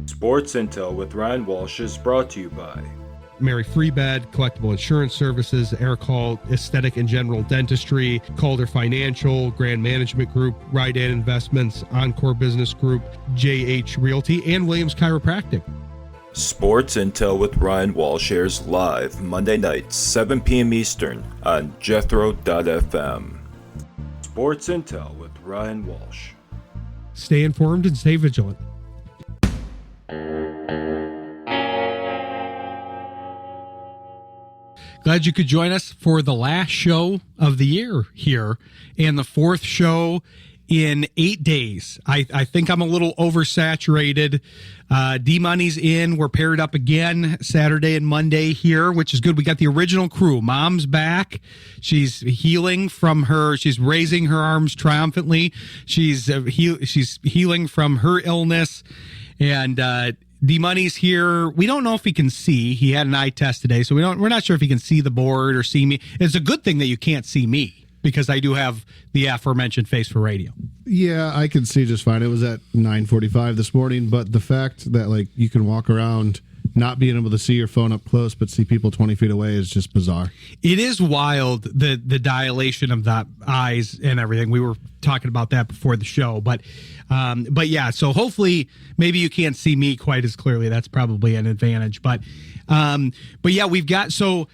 Sports Intel with Ryan Walsh is brought to you by Mary Freebed, Collectible Insurance Services, Eric Hall, Aesthetic and General Dentistry, Calder Financial, Grand Management Group, Rydan Investments, Encore Business Group, JH Realty, and Williams Chiropractic. Sports Intel with Ryan Walsh airs live Monday nights, 7 p.m. Eastern on Jethro.fm. Sports Intel with Ryan Walsh. Stay informed and stay vigilant. Glad you could join us for the last show of the year here and the fourth show in 8 days. I think I'm a little oversaturated. D-Money's in. We're paired up again Saturday and Monday here, which is good. We got the original crew. Mom's back. She's healing from her. She's raising her arms triumphantly. She's healing from her illness. And D-Money's here. We don't know if he can see. He had an eye test today, so we're not sure if he can see the board or see me. It's a good thing that you can't see me because I do have the aforementioned face for radio. Yeah, I can see just fine. It was at 9:45 this morning, but the fact that you can walk around not being able to see your phone up close but see people 20 feet away is just bizarre. It is wild, the dilation of the eyes and everything. We were talking about that before the show, but yeah, so hopefully maybe you can't see me quite as clearly. That's probably an advantage, but yeah, we've got, so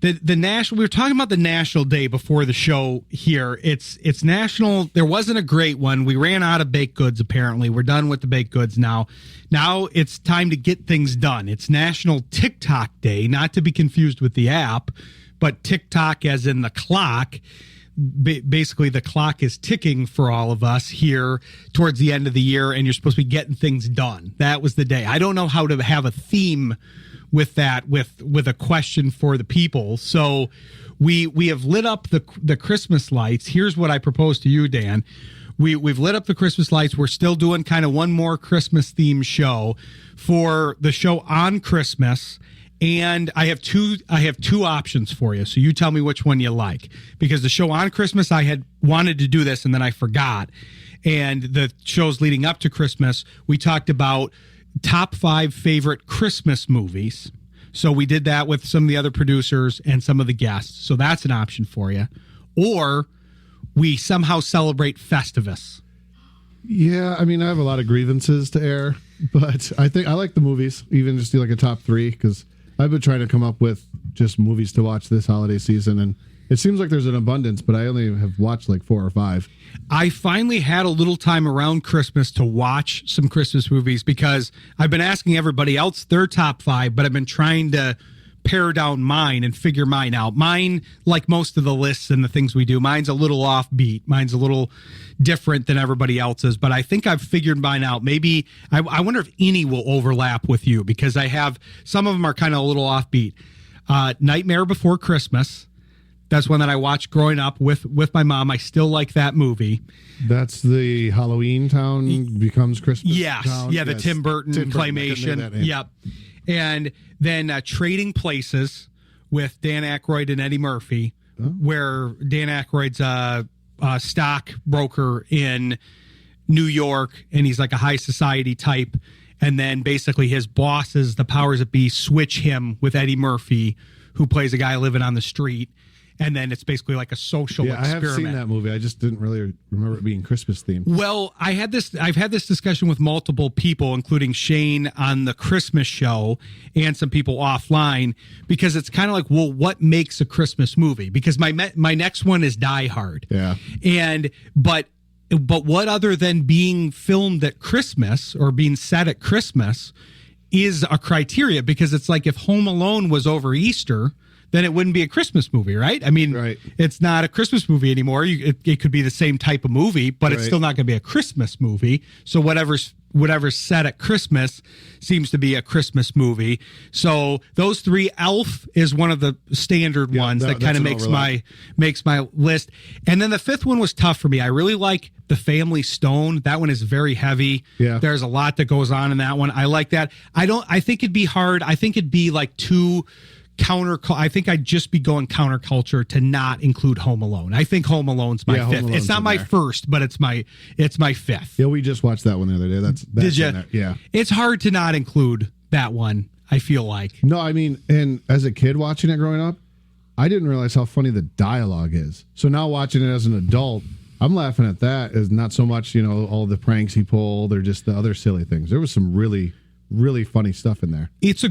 the national, we were talking about the national day before the show here. It's national. There wasn't a great one. We ran out of baked goods. Apparently we're done with the baked goods now. Now it's time to get things done. It's National TikTok Day, not to be confused with the app, but TikTok as in the clock. Basically, the clock is ticking for all of us here towards the end of the year, and you're supposed to be getting things done. That was the day. I don't know how to have a theme with that, with a question for the people. So we have lit up the Christmas lights. Here's what I propose to you, Dan. We've lit up the Christmas lights. We're still doing kind of one more Christmas themed show for the show on Christmas. And I have two options for you. So you tell me which one you like, because the show on Christmas, I had wanted to do this and then I forgot. And the shows leading up to Christmas, we talked about top 5 favorite Christmas movies. So we did that with some of the other producers and some of the guests. So that's an option for you. Or we somehow celebrate Festivus. Yeah, I mean, I have a lot of grievances to air, but I think I like the movies, even just do like a top 3, because I've been trying to come up with just movies to watch this holiday season, and it seems like there's an abundance, but I only have watched like 4 or 5. I finally had a little time around Christmas to watch some Christmas movies because I've been asking everybody else their top 5, but I've been trying to pare down mine and figure mine out. Mine, like most of the lists and the things we do, mine's a little offbeat. Mine's a little different than everybody else's, but I think I've figured mine out. Maybe, I wonder if any will overlap with you, because I have, some of them are kind of a little offbeat. Nightmare Before Christmas. That's one that I watched growing up with my mom. I still like that movie. That's the Halloween Town becomes Christmas. Yes. Town. Yeah, the Yes. Tim Burton claymation. Yep. And then Trading Places with Dan Aykroyd and Eddie Murphy, where Dan Aykroyd's a stockbroker in New York, and he's like a high society type. And then basically his bosses, the powers that be, switch him with Eddie Murphy, who plays a guy living on the street. And then it's basically like a social experiment. I have seen that movie. I just didn't really remember it being Christmas themed. Well, I've had this discussion with multiple people, including Shane on the Christmas show and some people offline, because it's kind of like, well, what makes a Christmas movie? Because my next one is Die Hard. Yeah. But what other than being filmed at Christmas or being set at Christmas is a criteria? Because it's like if Home Alone was over Easter, then it wouldn't be a Christmas movie, right? I mean, right. It's not a Christmas movie anymore. It could be the same type of movie, but it's still not going to be a Christmas movie. So whatever's set at Christmas seems to be a Christmas movie. So those 3, Elf is one of the standard ones that kind of makes my list. And then the 5th one was tough for me. I really like The Family Stone. That one is very heavy. Yeah. There's a lot that goes on in that one. I like that. I think it'd be hard. I think it'd be like too I think I'd just be going counterculture to not include Home Alone. I think Home Alone's my fifth. It's not my first, but it's my fifth. Yeah, we just watched that one the other day. That's Did you? in there. Yeah. It's hard to not include that one, I feel like. No, I mean, and as a kid watching it growing up, I didn't realize how funny the dialogue is. So now watching it as an adult, I'm laughing at that as not so much, all the pranks he pulled or just the other silly things. There was some really, really funny stuff in there. It's a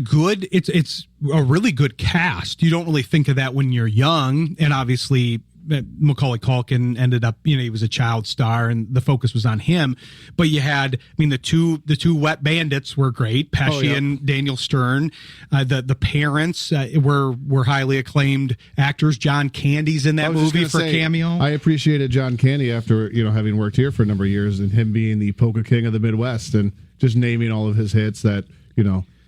really good cast. You don't really think of that when you're young, and obviously Macaulay Culkin ended up, he was a child star and the focus was on him. But you had, the two Wet Bandits were great, Pesci and Daniel Stern. The parents were highly acclaimed actors. John Candy's in that movie for cameo. I appreciated John Candy after, having worked here for a number of years and him being the polka king of the Midwest and just naming all of his hits that,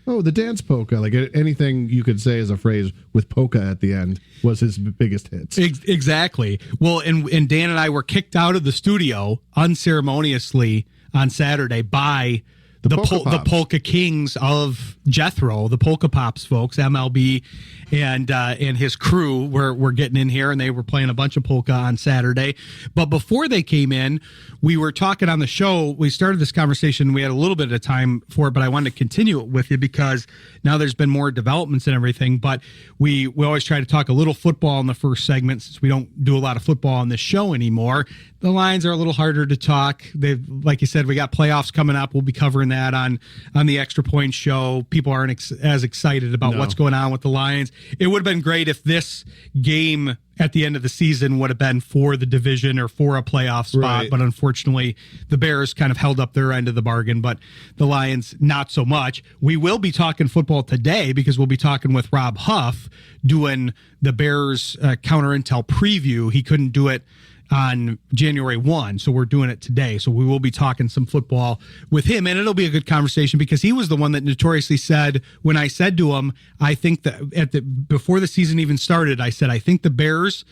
the dance polka, like anything you could say as a phrase with polka at the end was his biggest hits. Exactly. Well, and Dan and I were kicked out of the studio unceremoniously on Saturday by the polka kings of Jethro, the Polka Pops folks, MLB and his crew were getting in here, and they were playing a bunch of polka on Saturday. But before they came in, we were talking on the show. We started this conversation. We had a little bit of time for it, but I wanted to continue it with you because now there's been more developments and everything. But we always try to talk a little football in the first segment since we don't do a lot of football on this show anymore. The Lions are a little harder to talk. Like you said, we got playoffs coming up. We'll be covering that on the Extra Point show. People aren't as excited about what's going on with the Lions. It would have been great if this game at the end of the season would have been for the division or for a playoff spot. Right. But unfortunately, the Bears kind of held up their end of the bargain, but the Lions not so much. We will be talking football today because we'll be talking with Rob Huff doing the Bears counter intel preview. He couldn't do it on January 1, so we're doing it today. So we will be talking some football with him, and it'll be a good conversation because he was the one that notoriously said, when I said to him, I think that before the season even started, I said, I think the Bears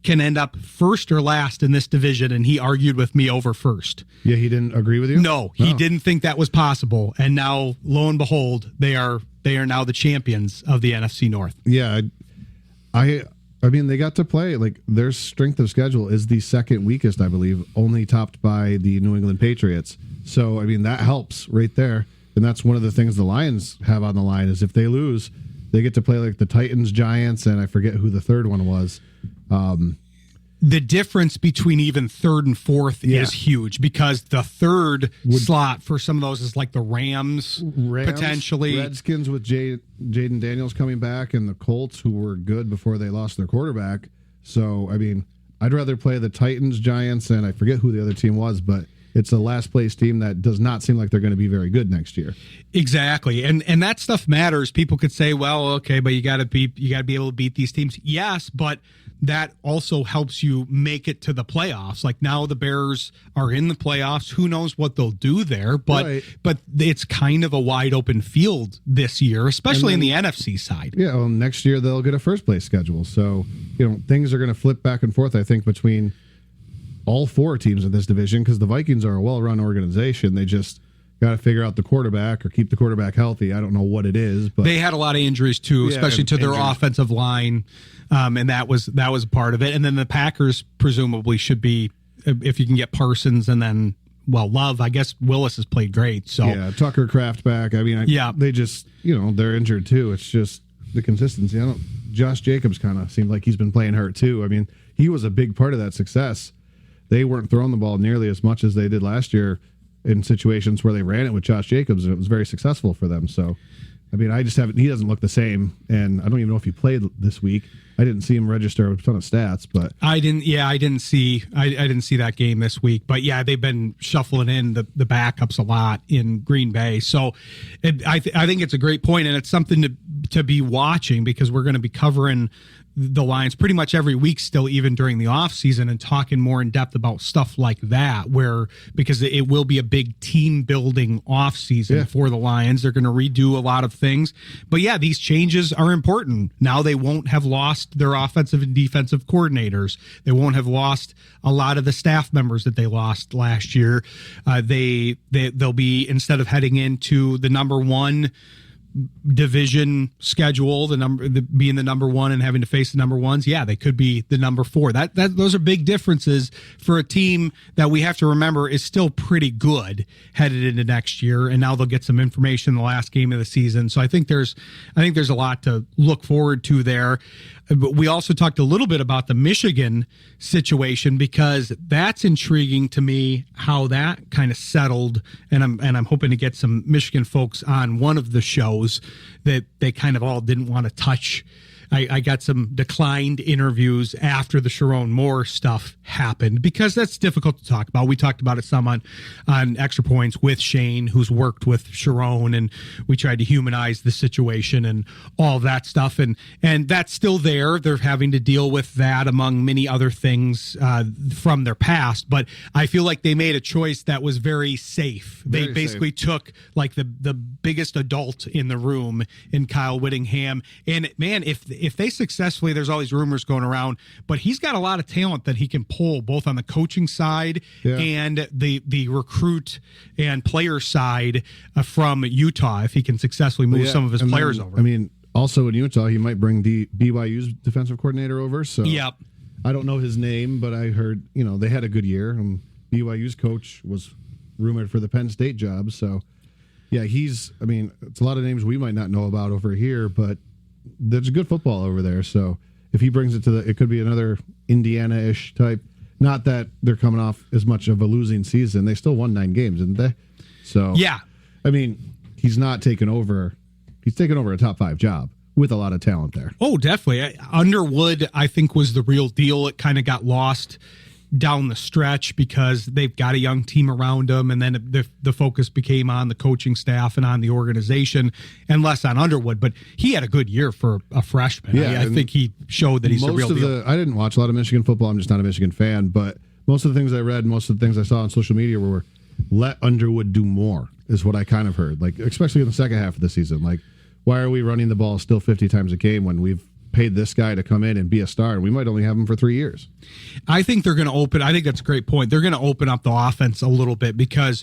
can end up first or last in this division, and he argued with me over first. Yeah, he didn't agree with you? No, he didn't think that was possible, and now, lo and behold, they are now the champions of the NFC North. Yeah, I mean, they got to play, like, their strength of schedule is the second weakest, I believe, only topped by the New England Patriots. So, I mean, that helps right there. And that's one of the things the Lions have on the line is if they lose, they get to play like the Titans, Giants, and I forget who the third one was. The difference between even third and fourth is huge because the third slot for some of those is like the Rams potentially. Redskins with Jaden Daniels coming back and the Colts, who were good before they lost their quarterback. So, I mean, I'd rather play the Titans, Giants, and I forget who the other team was, but it's a last place team that does not seem like they're going to be very good next year. Exactly. And that stuff matters. People could say, well, okay, but you got to be able to beat these teams. Yes, but that also helps you make it to the playoffs. Like now the Bears are in the playoffs. Who knows what they'll do there, but it's kind of a wide open field this year, especially in the NFC side. Yeah, well, next year they'll get a first place schedule. So, things are going to flip back and forth, I think, between all four teams in this division because the Vikings are a well-run organization. They just got to figure out the quarterback or keep the quarterback healthy. I don't know what it is, but they had a lot of injuries too, especially to their offensive line, and that was part of it. And then the Packers presumably should be, if you can get Parsons and then Love. I guess Willis has played great. So yeah, Tucker Kraft back. I mean, they just they're injured too. It's just the consistency. Josh Jacobs kind of seemed like he's been playing hurt too. I mean, he was a big part of that success. They weren't throwing the ball nearly as much as they did last year in situations where they ran it with Josh Jacobs, and it was very successful for them. So, I mean, he doesn't look the same, and I don't even know if he played this week. I didn't see him register a ton of stats, but I didn't see that game this week. But yeah, they've been shuffling in the backups a lot in Green Bay. So I think it's a great point, and it's something to be watching because we're going to be covering the Lions pretty much every week still, even during the off season, and talking more in depth about stuff like that, because it will be a big team building off season for the Lions. They're going to redo a lot of things, but yeah, these changes are important. Now they won't have lost their offensive and defensive coordinators. They won't have lost a lot of the staff members that they lost last year. They'll be, instead of heading into the number one division schedule, being the number one and having to face the number ones, yeah, they could be the number 4. Those are big differences for a team that we have to remember is still pretty good headed into next year. And now they'll get some information in the last game of the season. So I think there's a lot to look forward to there. But we also talked a little bit about the Michigan situation, because that's intriguing to me how that kind of settled. And I'm hoping to get some Michigan folks on one of the shows that they kind of all didn't want to touch. I got some declined interviews after the Sharon Moore stuff happened, because that's difficult to talk about. We talked about it some on Extra Points with Shane, who's worked with Sharon, and we tried to humanize the situation and all that stuff. And that's still there. They're having to deal with that among many other things from their past. But I feel like they made a choice that was very safe. They basically took like the biggest adult in the room in Kyle Whittingham. And man, if they successfully, there's all these rumors going around, but he's got a lot of talent that he can pull both on the coaching side and the recruit and player side from Utah, if he can successfully move some of his players over. I mean, also in Utah, he might bring BYU's defensive coordinator over. So yep. I don't know his name, but I heard, they had a good year. BYU's coach was rumored for the Penn State job. So yeah, it's a lot of names we might not know about over here, but there's good football over there. So if he brings it it could be another Indiana-ish type. Not that they're coming off as much of a losing season. They still won 9 games, didn't they? So yeah, he's not taken over. He's taken over a top 5 job with a lot of talent there. Oh, definitely. Underwood, I think, was the real deal. It kind of got lost down the stretch because they've got a young team around them, and then the focus became on the coaching staff and on the organization and less on Underwood. But he had a good year for a freshman. Yeah, I think he showed that he's a real deal. I didn't watch a lot of Michigan football. I'm just not a Michigan fan, but most of the things I read, most of the things I saw on social media were let Underwood do more, is what I kind of heard. Like, especially in the second half of the season. Like, why are we running the ball still 50 times a game when we've paid this guy to come in and be a star, and we might only have him for 3 years? I think they're going to I think that's a great point. They're going to open up the offense a little bit, because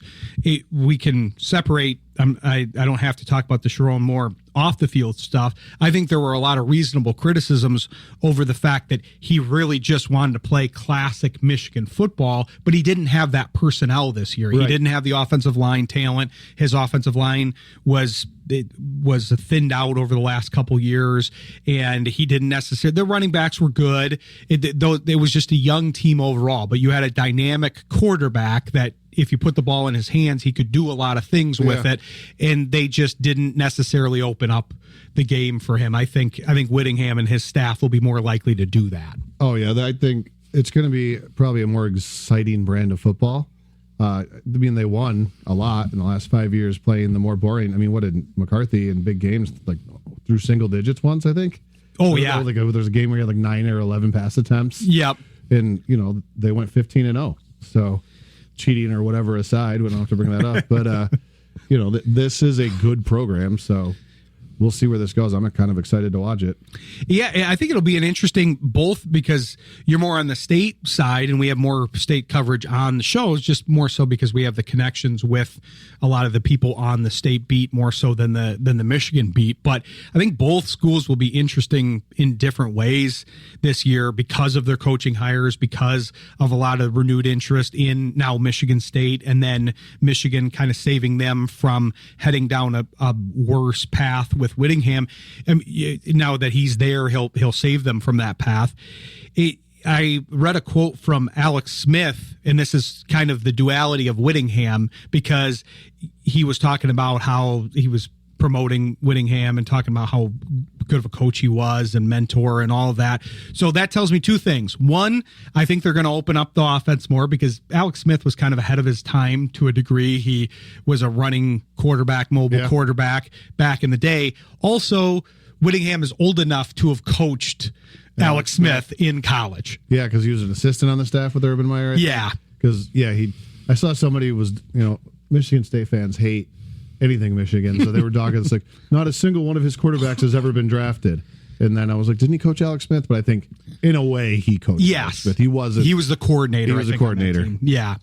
we can separate. I don't have to talk about the Sharon Moore off the field stuff. I think there were a lot of reasonable criticisms over the fact that he really just wanted to play classic Michigan football, but he didn't have that personnel this year. Right. He didn't have the offensive line talent. His offensive line was thinned out over the last couple years, and he didn't necessarily. The running backs were good. It was just a young team overall, but you had a dynamic quarterback that, if you put the ball in his hands, he could do a lot of things with it, and they just didn't necessarily open up the game for him. I think Whittingham and his staff will be more likely to do that. Oh yeah, I think it's going to be probably a more exciting brand of football. They won a lot in the last 5 years playing the more boring. what did McCarthy in big games, like through single digits once, I think? Oh yeah. Like there's a game where he had like 9 or 11 pass attempts. Yep. And they went 15-0. So cheating or whatever aside, we don't have to bring that up. But this is a good program, so we'll see where this goes. I'm kind of excited to watch it. Yeah, I think it'll be an interesting, both because you're more on the state side and we have more state coverage on the shows, just more so because we have the connections with a lot of the people on the state beat more so than the Michigan beat. But I think both schools will be interesting in different ways this year because of their coaching hires, because of a lot of renewed interest in now Michigan State, and then Michigan kind of saving them from heading down a worse path with Whittingham. Now that he's there, he'll save them from that path. I read a quote from Alex Smith, and this is kind of the duality of Whittingham, because he was talking about how he was promoting Whittingham and talking about how good of a coach he was and mentor and all of that. So that tells me two things. One, I think they're going to open up the offense more because Alex Smith was kind of ahead of his time to a degree. He was a running quarterback, mobile quarterback back in the day. Also, Whittingham is old enough to have coached Alex Smith in college. Yeah, because he was an assistant on the staff with Urban Meyer. Yeah. Because, I saw somebody was, Michigan State fans hate anything Michigan, so they were dogging. It's like, not a single one of his quarterbacks has ever been drafted. And then I was like, didn't he coach Alex Smith? But I think, in a way, he coached Alex Smith. He was the coordinator. He was the coordinator. Yeah.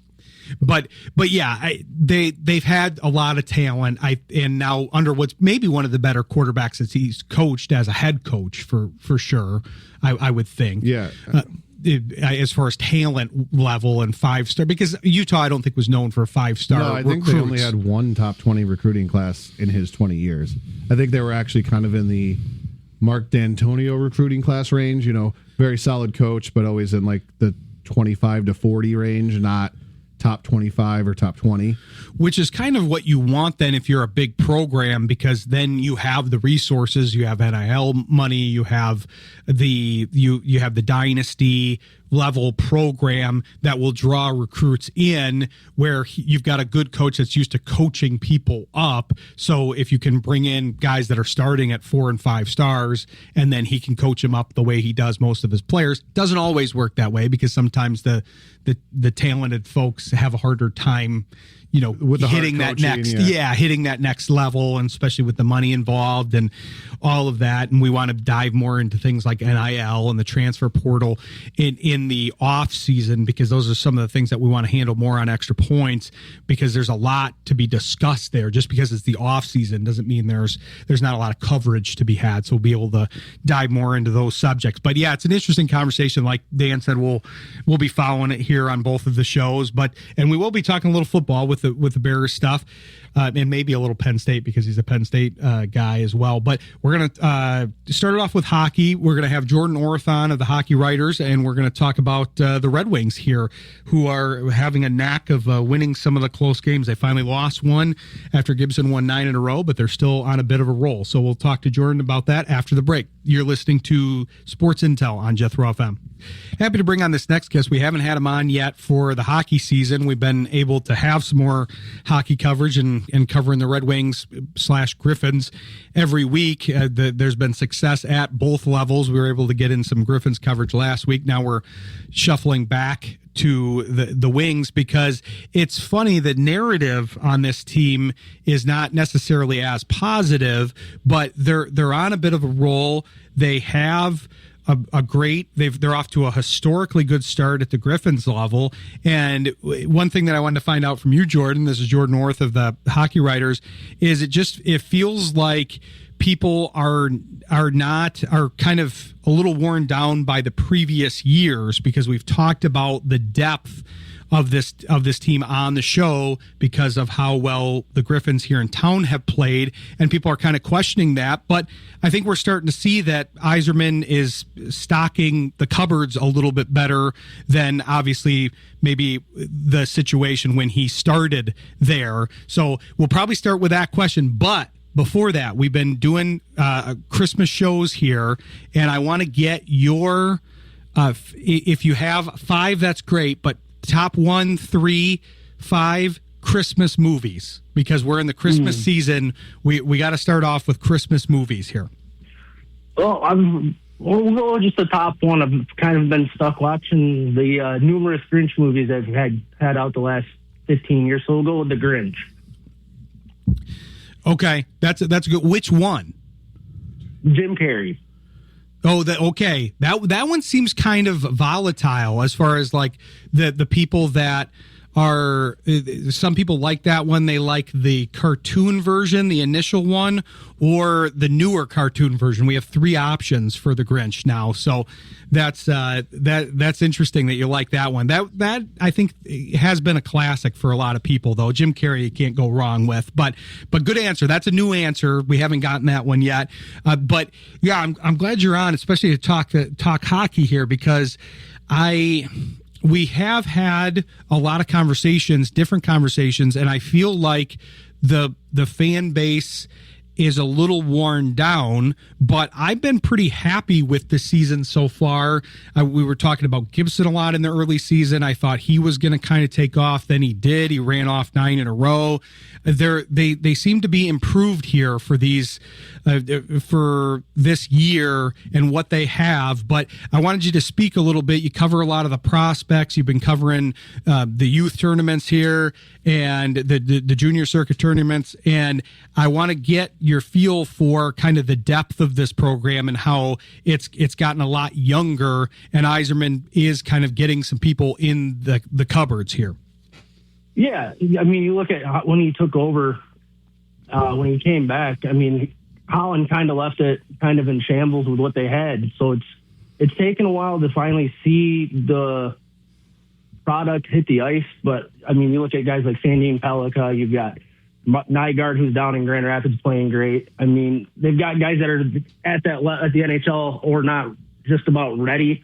But yeah, they've had a lot of talent. And now under what's maybe one of the better quarterbacks that he's coached as a head coach for sure. I would think. Yeah. As far as talent level and 5-star, because Utah I don't think was known for a 5-star. No, I think they only had one top 20 recruiting class in his 20 years. I think they were actually kind of in the Mark D'Antonio recruiting class range. Very solid coach, but always in like the 25 to 40 range, not top 25 or top 20. Which is kind of what you want then if you're a big program, because then you have the resources, you have NIL money, you have the dynasty level program that will draw recruits in, where you've got a good coach that's used to coaching people up. So if you can bring in guys that are starting at 4 and 5 stars, and then he can coach them up the way he does most of his players, doesn't always work that way, because sometimes the talented folks have a harder time with hitting that hitting that next level, and especially with the money involved and all of that. And we want to dive more into things like NIL and the transfer portal in the off season, because those are some of the things that we want to handle more on Extra Points, because there's a lot to be discussed there. Just because it's the off season doesn't mean there's not a lot of coverage to be had. So we'll be able to dive more into those subjects. But yeah, it's an interesting conversation. Like Dan said, we'll be following it here on both of the shows, and we will be talking a little football with the Bears stuff, and maybe a little Penn State, because he's a Penn State guy as well. But we're going to start it off with hockey. We're going to have Jordan Orth on of the Hockey Writers, and we're going to talk about the Red Wings here, who are having a knack of winning some of the close games. They finally lost one after Gibson won 9 in a row, but they're still on a bit of a roll. So we'll talk to Jordan about that after the break. You're listening to Sports Intel on Jethro FM. Happy to bring on this next guest. We haven't had him on yet for the hockey season. We've been able to have some more hockey coverage and covering the Red Wings / Griffins every week. There's been success at both levels. We were able to get in some Griffins coverage last week. Now we're shuffling back to the Wings, because it's funny, the narrative on this team is not necessarily as positive, but they're on a bit of a roll. They have they're off to a historically good start at the Griffins level. And one thing that I wanted to find out from you, Jordan, this is Jordan Orth of the Hockey Writers, is it feels like people are kind of a little worn down by the previous years, because we've talked about the depth of this team on the show because of how well the Griffins here in town have played, and people are kind of questioning that. But I think we're starting to see that Yzerman is stocking the cupboards a little bit better than obviously maybe the situation when he started there. So we'll probably start with that question, but before that, we've been doing Christmas shows here, and I want to get your if you have 5, that's great, but top 1, 3, 5 Christmas movies, because we're in the Christmas season. We got to start off with Christmas movies here. Well, we'll go with just the top one. I've kind of been stuck watching the numerous Grinch movies that I've had out the last 15 years, so we'll go with the Grinch. Okay, that's good. Which one? Jim Carrey. Oh, okay. That one seems kind of volatile as far as like the people that are. Some people like that one. They like the cartoon version, the initial one, or the newer cartoon version. We have 3 options for the Grinch now, so that's interesting that you like that one. That I think has been a classic for a lot of people, though. Jim Carrey, you can't go wrong with. But good answer. That's a new answer. We haven't gotten that one yet. But yeah, I'm glad you're on, especially to talk hockey here, because we have had a lot of conversations, different conversations, and I feel like the fan base is a little worn down, but I've been pretty happy with the season so far. We were talking about Gibson a lot in the early season. I thought he was going to kind of take off. Then he did. He ran off 9 in a row. They seem to be improved here for this year and what they have. But I wanted you to speak a little bit. You cover a lot of the prospects. You've been covering the youth tournaments here and the junior circuit tournaments. And I want to get your feel for kind of the depth of this program and how it's gotten a lot younger, and Yzerman is kind of getting some people in the cupboards here. Yeah, I mean, you look at when he took over, when he came back. I mean, Holland kind of left it kind of in shambles with what they had. So it's taken a while to finally see the product hit the ice. But I mean, you look at guys like Sandin Pellikka, you've got Nygaard, who's down in Grand Rapids, playing great. I mean, they've got guys that are at the NHL or not just about ready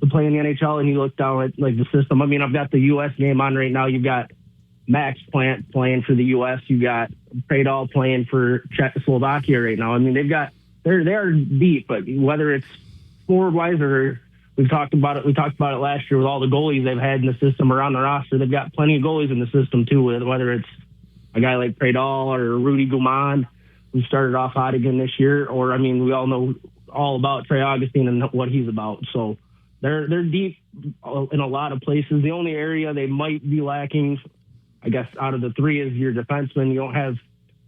to play in the NHL. And you look down at like the system. I mean, I've got the U.S. game on right now. You've got Max Plant playing for the U.S. You got Predal playing for Czechoslovakia right now. I mean, they're deep, but whether it's forward wise or we talked about it last year with all the goalies they've had in the system around the roster. They've got plenty of goalies in the system too, whether it's a guy like Predal or Rudy Guimond, who started off hot again this year, or I mean, we all know all about Trey Augustine and what he's about. So they're deep in a lot of places. The only area they might be lacking, I guess, out of the three is your defenseman. You don't have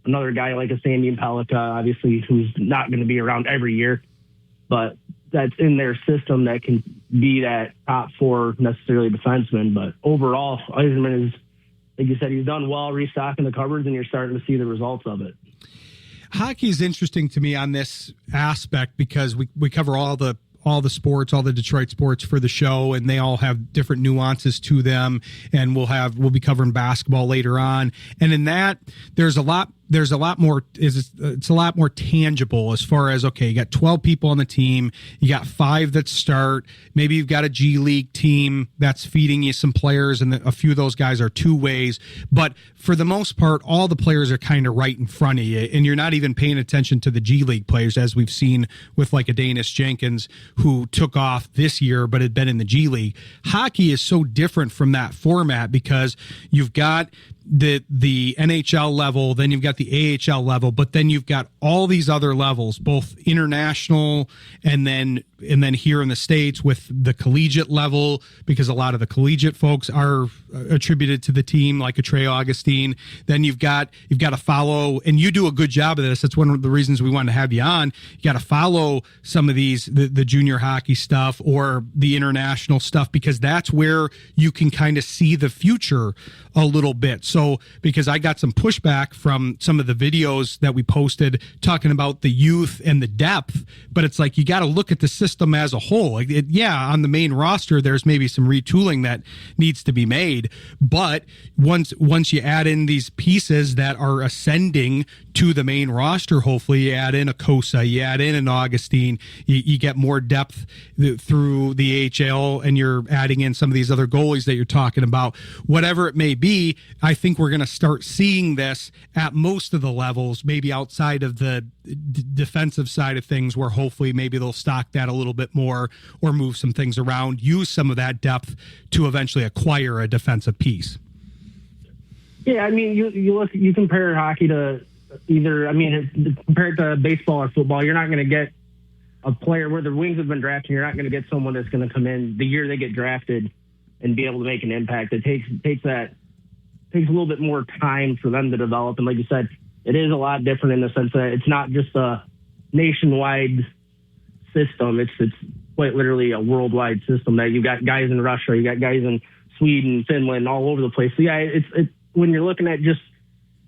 another guy like a Sandin Pellikka, obviously, who's not going to be around every year, but that's in their system that can be that top four necessarily defenseman. But overall, Yzerman is, like you said, he's done well restocking the cupboards, and you're starting to see the results of it. Hockey is interesting to me on this aspect because we cover all the sports, all the Detroit sports for the show, and they all have different nuances to them. And we'll be covering basketball later on. And in that, there's a lot more, it's a lot more tangible as far as, okay, you got 12 people on the team, you got 5 that start, maybe you've got a G League team that's feeding you some players, and a few of those guys are two ways, but for the most part, all the players are kind of right in front of you, and you're not even paying attention to the G League players, as we've seen with like a Danish Jenkins, who took off this year but had been in the G League. Hockey is so different from that format because you've got the NHL level, then you've got the AHL level, but then you've got all these other levels, both international and then here in the States with the collegiate level, because a lot of the collegiate folks are attributed to the team, like a Trey Augustine. Then you've got to follow, and you do a good job of this. That's one of the reasons we wanted to have you on. You got to follow some of these, the junior hockey stuff or the international stuff, because that's where you can kind of see the future a little bit. So, because I got some pushback from some of the videos that we posted talking about the youth and the depth, but it's like, you got to look at the system as a whole. Like on the main roster, there's maybe some retooling that needs to be made, but once you add in these pieces that are ascending to the main roster, hopefully you add in a Kosa, you add in an Augustine, you get more depth through the AHL, and you're adding in some of these other goalies that you're talking about. Whatever it may be, I think we're going to start seeing this at most of the levels, maybe outside of the defensive side of things, where hopefully maybe they'll stock that a little bit more or move some things around, use some of that depth to eventually acquire a defensive piece. Yeah, I mean, you compare hockey to either, I mean, compared to baseball or football, you're not going to get a player where the Wings have been drafting. You're not going to get someone that's going to come in the year they get drafted and be able to make an impact. It takes a little bit more time for them to develop. And like you said, it is a lot different in the sense that it's not just a nationwide system. It's quite literally a worldwide system that you've got guys in Russia, you got guys in Sweden, Finland, all over the place. So yeah, it's when you're looking at just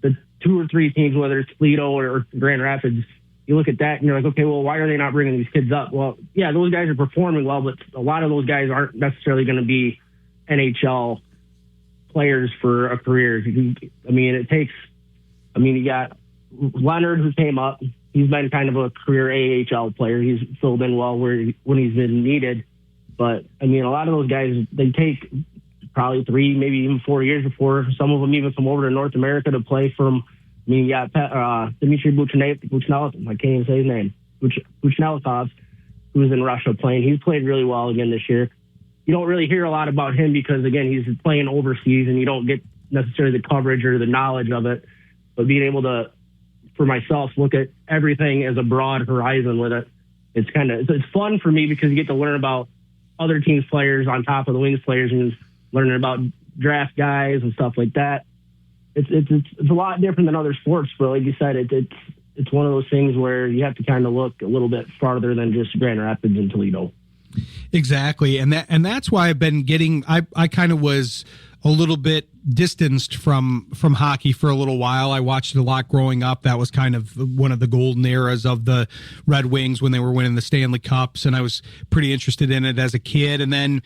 the 2 or 3 teams, whether it's Toledo or Grand Rapids, you look at that and you're like, okay, well, why are they not bringing these kids up? Well, yeah, those guys are performing well, but a lot of those guys aren't necessarily going to be NHL players for a career. I mean, you got Leonard, who came up. He's been kind of a career AHL player. He's filled in well when he's been needed. But, I mean, a lot of those guys, they take probably 3, maybe even 4 years before some of them even come over to North America to play from. I mean, you got Dmitry Buchnelikov, I can't even say his name, Buchnelikov, who's in Russia playing. He's played really well again this year. You don't really hear a lot about him because, again, he's playing overseas and you don't get necessarily the coverage or the knowledge of it. But being able to, for myself, look at everything as a broad horizon with it, it's fun for me because you get to learn about other teams' players on top of the Wings players and learning about draft guys and stuff like that. It's a lot different than other sports, but like you said, it's one of those things where you have to kind of look a little bit farther than just Grand Rapids and Toledo. Exactly, and that's why I've been getting. I kind of was a little bit distanced from hockey for a little while. I watched it a lot growing up. That was kind of one of the golden eras of the Red Wings when they were winning the Stanley Cups, and I was pretty interested in it as a kid. And then,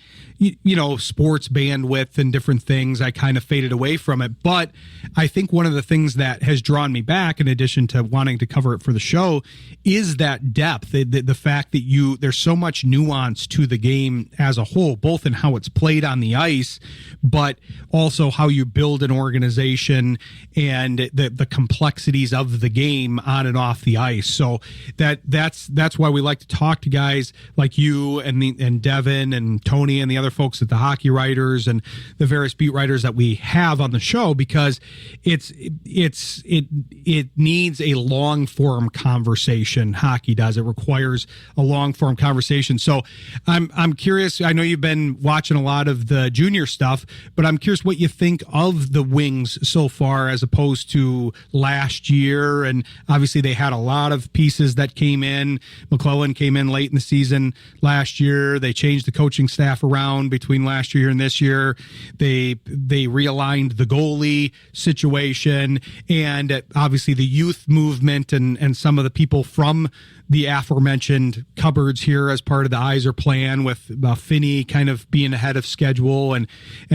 sports bandwidth and different things, I kind of faded away from it. But I think one of the things that has drawn me back, in addition to wanting to cover it for the show, is that depth, the fact that there's so much nuance to the game as a whole, both in how it's played on the ice, but also how you build an organization and the complexities of the game on and off the ice. So that's why we like to talk to guys like you and Devin and Tony and the other folks at the Hockey Writers and the various beat writers that we have on the show, because it needs a long form conversation. Hockey does. It requires a long form conversation. So I'm curious. I know you've been watching a lot of the junior stuff, but I'm curious what you think of the Wings so far as opposed to last year. And obviously they had a lot of pieces that came in. McClellan came in late in the season last year. They changed the coaching staff around between last year and this year. They realigned the goalie situation, and obviously the youth movement and some of the people from the aforementioned cupboards here as part of the Iser plan, with Finney kind of being ahead of schedule and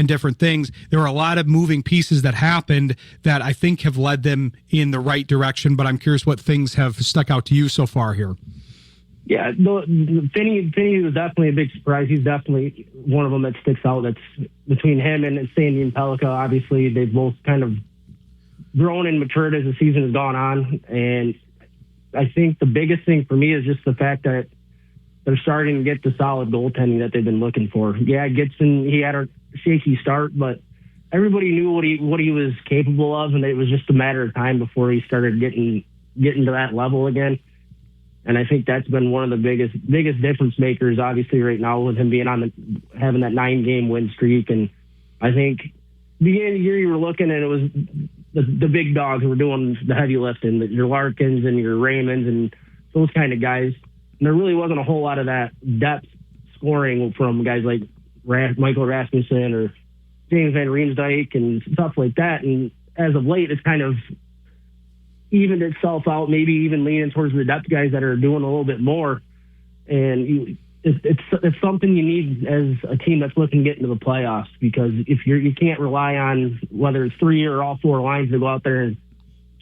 different things. There were a lot of moving pieces that happened that I think have led them in the right direction, but I'm curious what things have stuck out to you so far here. Yeah, Finney was definitely a big surprise. He's definitely one of them that sticks out. That's between him and Sandy and Pellica. Obviously, they've both kind of grown and matured as the season has gone on. And I think the biggest thing for me is just the fact that they're starting to get the solid goaltending that they've been looking for. Yeah, Gibson, he had a shaky start, but everybody knew what he was capable of, and it was just a matter of time before he started getting to that level again. And I think that's been one of the biggest difference makers, obviously, right now, with him being having that 9-game win streak. And I think beginning of the year, you were looking and it was the big dogs who were doing the heavy lifting, your Larkins and your Raymonds and those kind of guys. And there really wasn't a whole lot of that depth scoring from guys like Michael Rasmussen or James Van Riemsdyk and stuff like that. And as of late, it's kind of evened itself out, maybe even leaning towards the depth guys that are doing a little bit more. And it's something you need as a team that's looking to get into the playoffs, because if you can't rely on whether it's 3 or all 4 lines to go out there and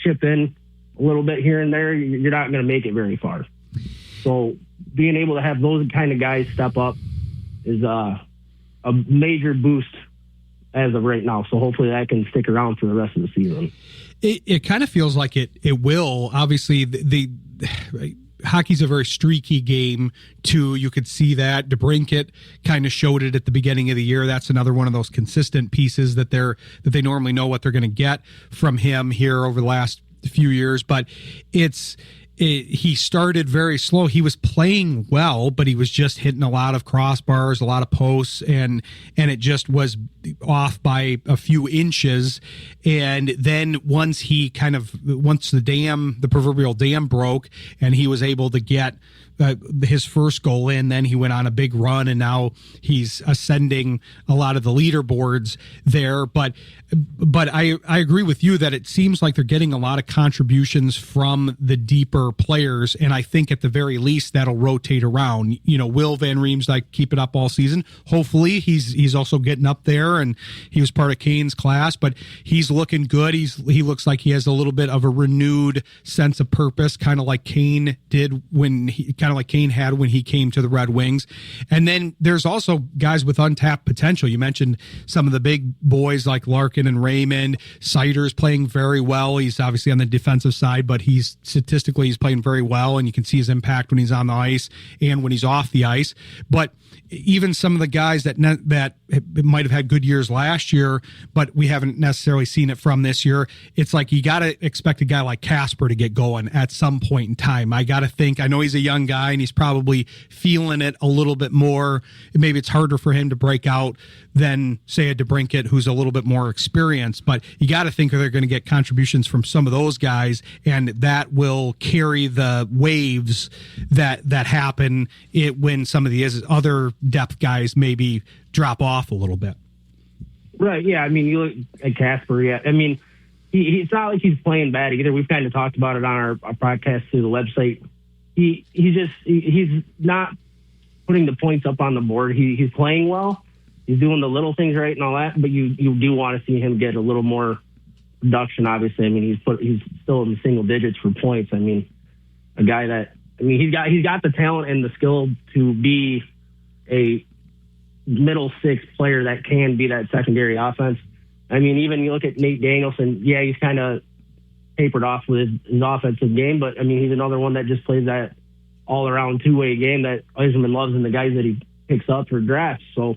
chip in a little bit here and there, you're not going to make it very far. So being able to have those kind of guys step up is a major boost as of right now. So hopefully that can stick around for the rest of the season. It kind of feels like it will. Obviously, the hockey's a very streaky game too. You could see that DeBrincat kind of showed it at the beginning of the year. That's another one of those consistent pieces that they normally know what they're going to get from him here over the last few years. But he started very slow. He was playing well, but he was just hitting a lot of crossbars, a lot of posts, and it just was off by a few inches. And then once the proverbial dam broke and he was able to get his first goal in, then he went on a big run, and now he's ascending a lot of the leaderboards there. But I agree with you that it seems like they're getting a lot of contributions from the deeper players, and I think at the very least that'll rotate around. Will Van Riemsdyk keep it up all season? Hopefully, he's also getting up there, and he was part of Kane's class, but he's looking good. He looks like he has a little bit of a renewed sense of purpose, kind of like Kane had when he came to the Red Wings. And then there's also guys with untapped potential. You mentioned some of the big boys like Larkin and Raymond. Sider's playing very well. He's obviously on the defensive side, but he's playing very well, and you can see his impact when he's on the ice and when he's off the ice. But even some of the guys that might have had good years last year, but we haven't necessarily seen it from this year, it's like you got to expect a guy like Casper to get going at some point in time. I know he's a young guy and he's probably feeling it a little bit more. Maybe it's harder for him to break out than, say, a DeBrincat who's a little bit more experienced, but you got to think they're going to get contributions from some of those guys, and that will carry the waves that happen when some of the other depth guys maybe drop off a little bit. Right. Yeah. I mean, you look at Casper. Yeah. I mean, it's not like he's playing bad either. We've kind of talked about it on our podcast through the website. He's not putting the points up on the board. He's playing well. He's doing the little things right and all that. But you do want to see him get a little more production. Obviously, I mean, he's still in the single digits for points. I mean, a guy that he's got the talent and the skill to be a middle six player that can be that secondary offense. I mean, even you look at Nate Danielson, yeah, he's kind of tapered off with his offensive game, but I mean, he's another one that just plays that all-around two-way game that Eisenman loves and the guys that he picks up for drafts. So,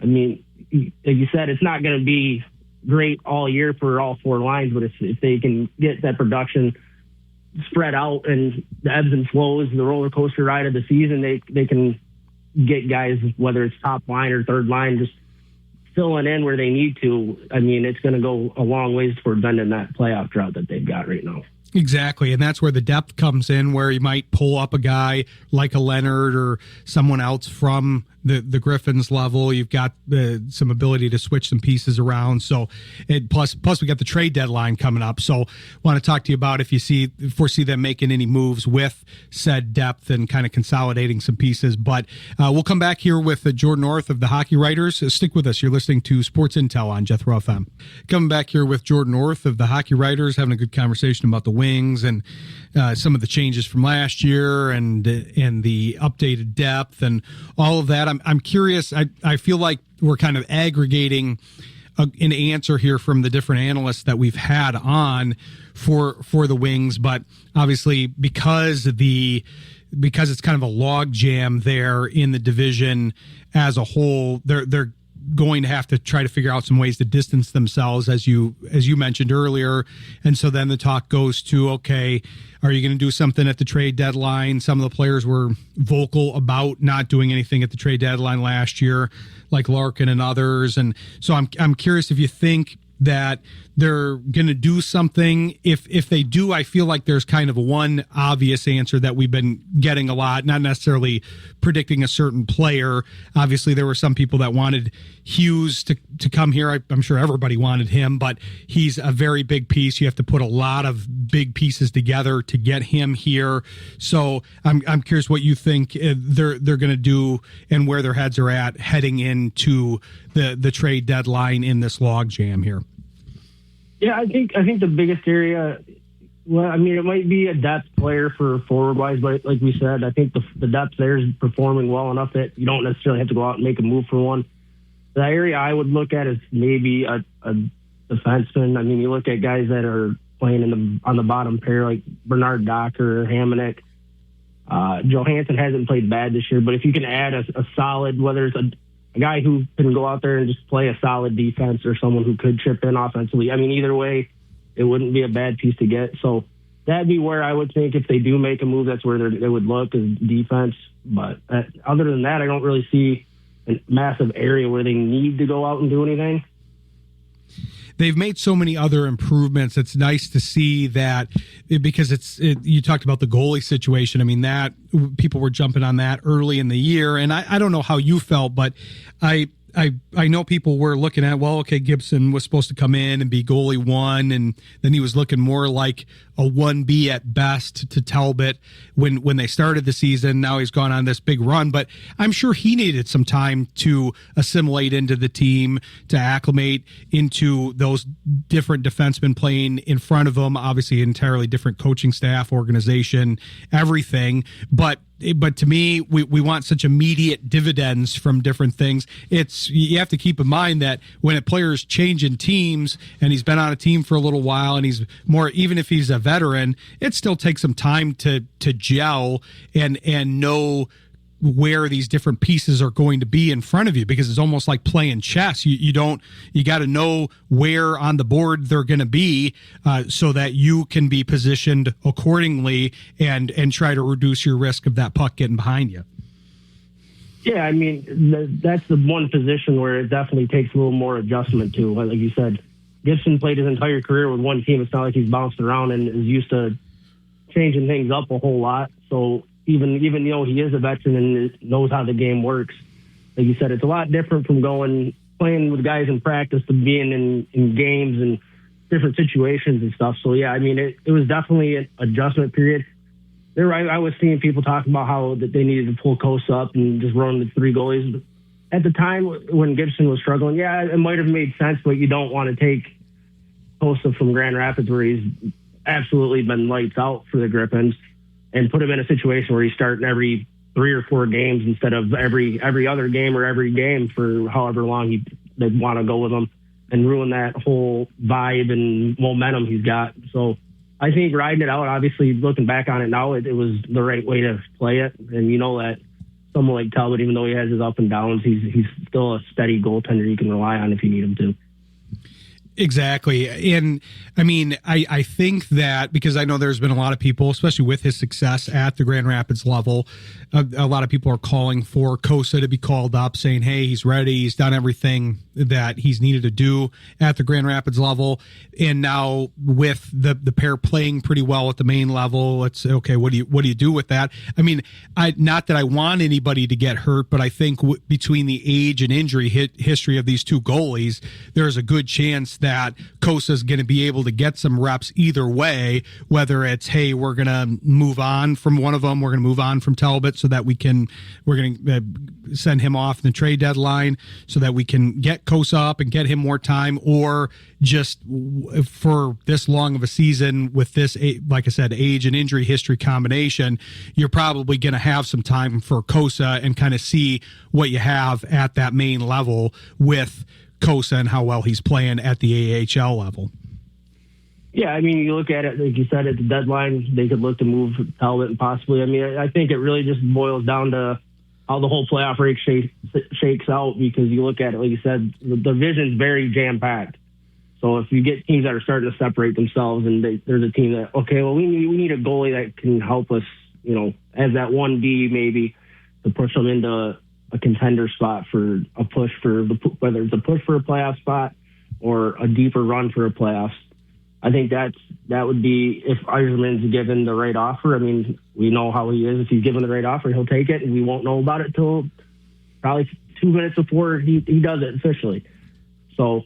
I mean, like you said, it's not going to be great all year for all four lines, but if they can get that production spread out and the ebbs and flows, the roller coaster ride of the season, they can get guys, whether it's top line or third line, just filling in where they need to. I mean, it's going to go a long ways toward bending that playoff drought that they've got right now. Exactly, and that's where the depth comes in, where you might pull up a guy like a Leonard or someone else from the Griffins level. You've got some ability to switch some pieces around. So, plus we got the trade deadline coming up. So, want to talk to you about if you foresee them making any moves with said depth and kind of consolidating some pieces. But we'll come back here with Jordan Orth of the Hockey Writers. Stick with us. You're listening to Sports Intel on Jethro FM. Coming back here with Jordan Orth of the Hockey Writers, having a good conversation about the Wings and some of the changes from last year and the updated depth and all of that. I'm curious. I feel like we're kind of aggregating an answer here from the different analysts that we've had on for the Wings, but obviously because it's kind of a log jam there in the division as a whole, they're going to have to try to figure out some ways to distance themselves, as you mentioned earlier. And so then the talk goes to, okay, are you going to do something at the trade deadline? Some of the players were vocal about not doing anything at the trade deadline last year, like Larkin and others. And so I'm curious if you think that they're going to do something. If they do, I feel like there's kind of one obvious answer that we've been getting a lot, not necessarily predicting a certain player. Obviously, there were some people that wanted Hughes to come here. I'm sure everybody wanted him, but he's a very big piece. You have to put a lot of big pieces together to get him here. So I'm curious what you think they're going to do and where their heads are at heading into the trade deadline in this log jam here. Yeah, I think the biggest area, well, I mean, it might be a depth player for forward-wise, but like we said, I think the depth there is performing well enough that you don't necessarily have to go out and make a move for one. The area I would look at is maybe a defenseman. I mean, you look at guys that are playing on the bottom pair, like Bernard Docker, Hamonic. Johansson hasn't played bad this year, but if you can add a solid, whether it's a guy who can go out there and just play a solid defense or someone who could chip in offensively. I mean, either way, it wouldn't be a bad piece to get. So that'd be where I would think if they do make a move, that's where they would look, is defense. But other than that, I don't really see a massive area where they need to go out and do anything. They've made so many other improvements. It's nice to see that, because you talked about the goalie situation. I mean, that people were jumping on that early in the year, and I don't know how you felt, but I know people were looking at, well, okay, Gibson was supposed to come in and be goalie one, and then he was looking more like a 1B at best to Talbot when they started the season. Now he's gone on this big run, but I'm sure he needed some time to assimilate into the team, to acclimate into those different defensemen playing in front of him. Obviously, entirely different coaching staff, organization, everything. But to me, we want such immediate dividends from different things. You have to keep in mind that when a player's changing teams and he's been on a team for a little while and he's more, even if he's a veteran, it still takes some time to gel and know where these different pieces are going to be in front of you, because it's almost like playing chess. You got to know where on the board they're going to be, so that you can be positioned accordingly and try to reduce your risk of that puck getting behind you. Yeah, I mean, that's the one position where it definitely takes a little more adjustment to. Like you said, Gibson played his entire career with one team. It's not like he's bounced around and is used to changing things up a whole lot. So even though he is a veteran and knows how the game works, like you said, it's a lot different from going playing with guys in practice to being in games and different situations and stuff. So, yeah, I mean, it was definitely an adjustment period. I was seeing people talking about how that they needed to pull Coast up and just run the 3 goalies. But at the time when Gibson was struggling, yeah, it might have made sense, but you don't want to take Costa from Grand Rapids, where he's absolutely been lights out for the Griffins, and put him in a situation where he's starting every 3 or 4 games instead of every other game or every game for however long they want to go with him, and ruin that whole vibe and momentum he's got. So I think riding it out, obviously looking back on it now, it was the right way to play it. And you know that someone like Talbot, even though he has his up and downs, he's still a steady goaltender you can rely on if you need him to. Exactly. And I mean, I think that because I know there's been a lot of people, especially with his success at the Grand Rapids level, a lot of people are calling for Kosa to be called up, saying, hey, he's ready. He's done everything that he's needed to do at the Grand Rapids level. And now with the pair playing pretty well at the main level, it's okay. What do you do with that? I mean, not that I want anybody to get hurt, but I think between the age and injury history of these 2 goalies, there's a good chance that Kosa is going to be able to get some reps either way, whether it's, hey, we're going to move on from one of them, we're going to move on from Talbot so that we're going to send him off in the trade deadline so that we can get Kosa up and get him more time, or just for this long of a season with this, like I said, age and injury history combination, you're probably going to have some time for Kosa and kind of see what you have at that main level with Kosa and how well he's playing at the AHL level. Yeah, I mean, you look at it, like you said, at the deadline, they could look to move Talbot and possibly. I mean, I think it really just boils down to how the whole playoff race shakes out, because you look at it, like you said, the division's very jam-packed. So if you get teams that are starting to separate themselves, and there's a team that, okay, well, we need a goalie that can help us, you know, as that 1D maybe, to push them into a contender spot for a push for whether it's a push for a playoff spot or a deeper run for a playoffs. I think that would be if Yzerman's given the right offer. I mean, we know how he is. If he's given the right offer, he'll take it, and we won't know about it till probably 2 minutes before he does it officially. So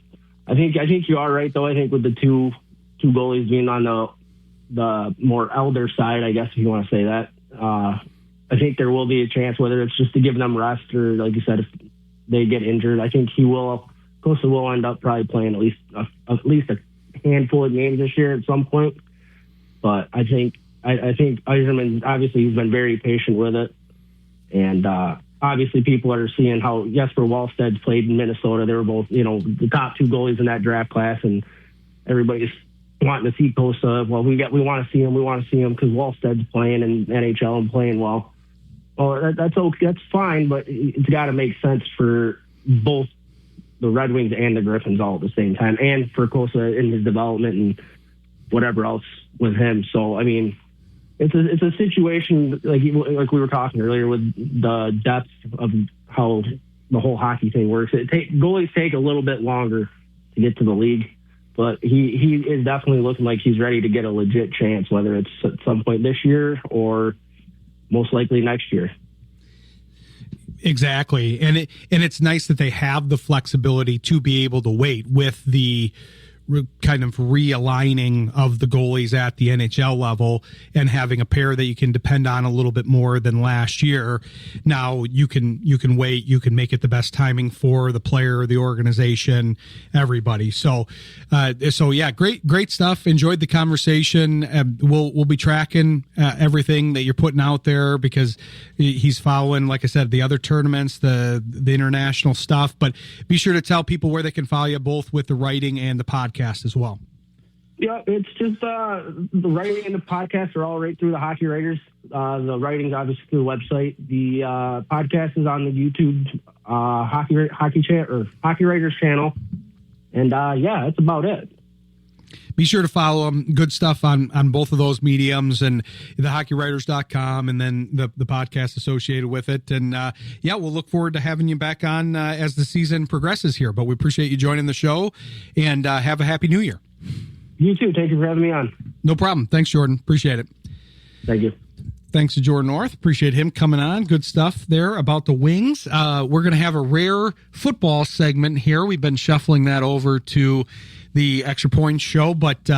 I think you are right, though. I think with the two goalies being on the more elder side, I guess, if you want to say that, I think there will be a chance, whether it's just to give them rest or, like you said, if they get injured. I think Costa will end up probably playing at least a handful of games this year at some point. But I think Yzerman, obviously, he's been very patient with it. And obviously people are seeing how Jesper Wallsted's played in Minnesota. They were both, you know, the top 2 goalies in that draft class, and everybody's wanting to see Costa. Well, we want to see him because Wallsted's playing in NHL and playing well. Well, that's okay, that's fine, but it's got to make sense for both the Red Wings and the Griffins all at the same time, and for Costa in his development and whatever else with him. So, I mean, it's a situation like we were talking earlier with the depth of how the whole hockey thing works. Goalies take a little bit longer to get to the league, but he is definitely looking like he's ready to get a legit chance, whether it's at some point this year or most likely next year. Exactly. And it's nice that they have the flexibility to be able to wait with the kind of realigning of the goalies at the NHL level and having a pair that you can depend on a little bit more than last year. Now you can wait, you can make it the best timing for the player, the organization, everybody. So yeah, great stuff. Enjoyed the conversation. We'll be tracking everything that you're putting out there because he's following, like I said, the other tournaments, the international stuff, but be sure to tell people where they can follow you both with the writing and the podcast as well. Yeah, it's just the writing and the podcast are all right through the Hockey Writers. The writing's obviously through the website. The podcast is on the YouTube Hockey Writers channel. And yeah, that's about it. Be sure to follow them. Good stuff on both of those mediums, and the hockeywriters.com, and then the podcast associated with it. And yeah, we'll look forward to having you back on as the season progresses here. But we appreciate you joining the show, and have a happy New Year. You too. Thank you for having me on. No problem. Thanks, Jordan. Appreciate it. Thank you. Thanks to Jordan Orth. Appreciate him coming on. Good stuff there about the Wings. We're going to have a rare football segment here. We've been shuffling that over to the Extra Points show, but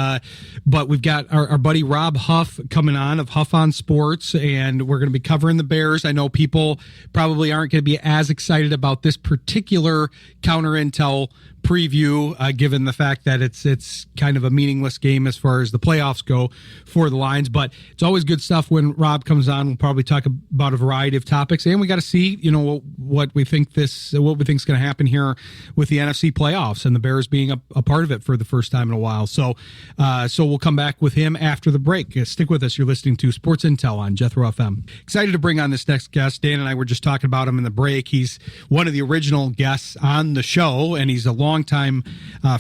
we've got our buddy Rob Huff coming on of Huff on Sports, and we're going to be covering the Bears. I know people probably aren't going to be as excited about this particular counter intel preview, given the fact that it's kind of a meaningless game as far as the playoffs go for the Lions. But it's always good stuff when Rob comes on. We'll probably talk about a variety of topics, and we got to see, what we think is going to happen here with the NFC playoffs and the Bears being a part of it for the first time in a while. So we'll come back with him after the break. Stick with us. You're listening to Sports Intel on Jethro FM. Excited to bring on this next guest. Dan and I were just talking about him in the break. He's one of the original guests on the show, and he's a longtime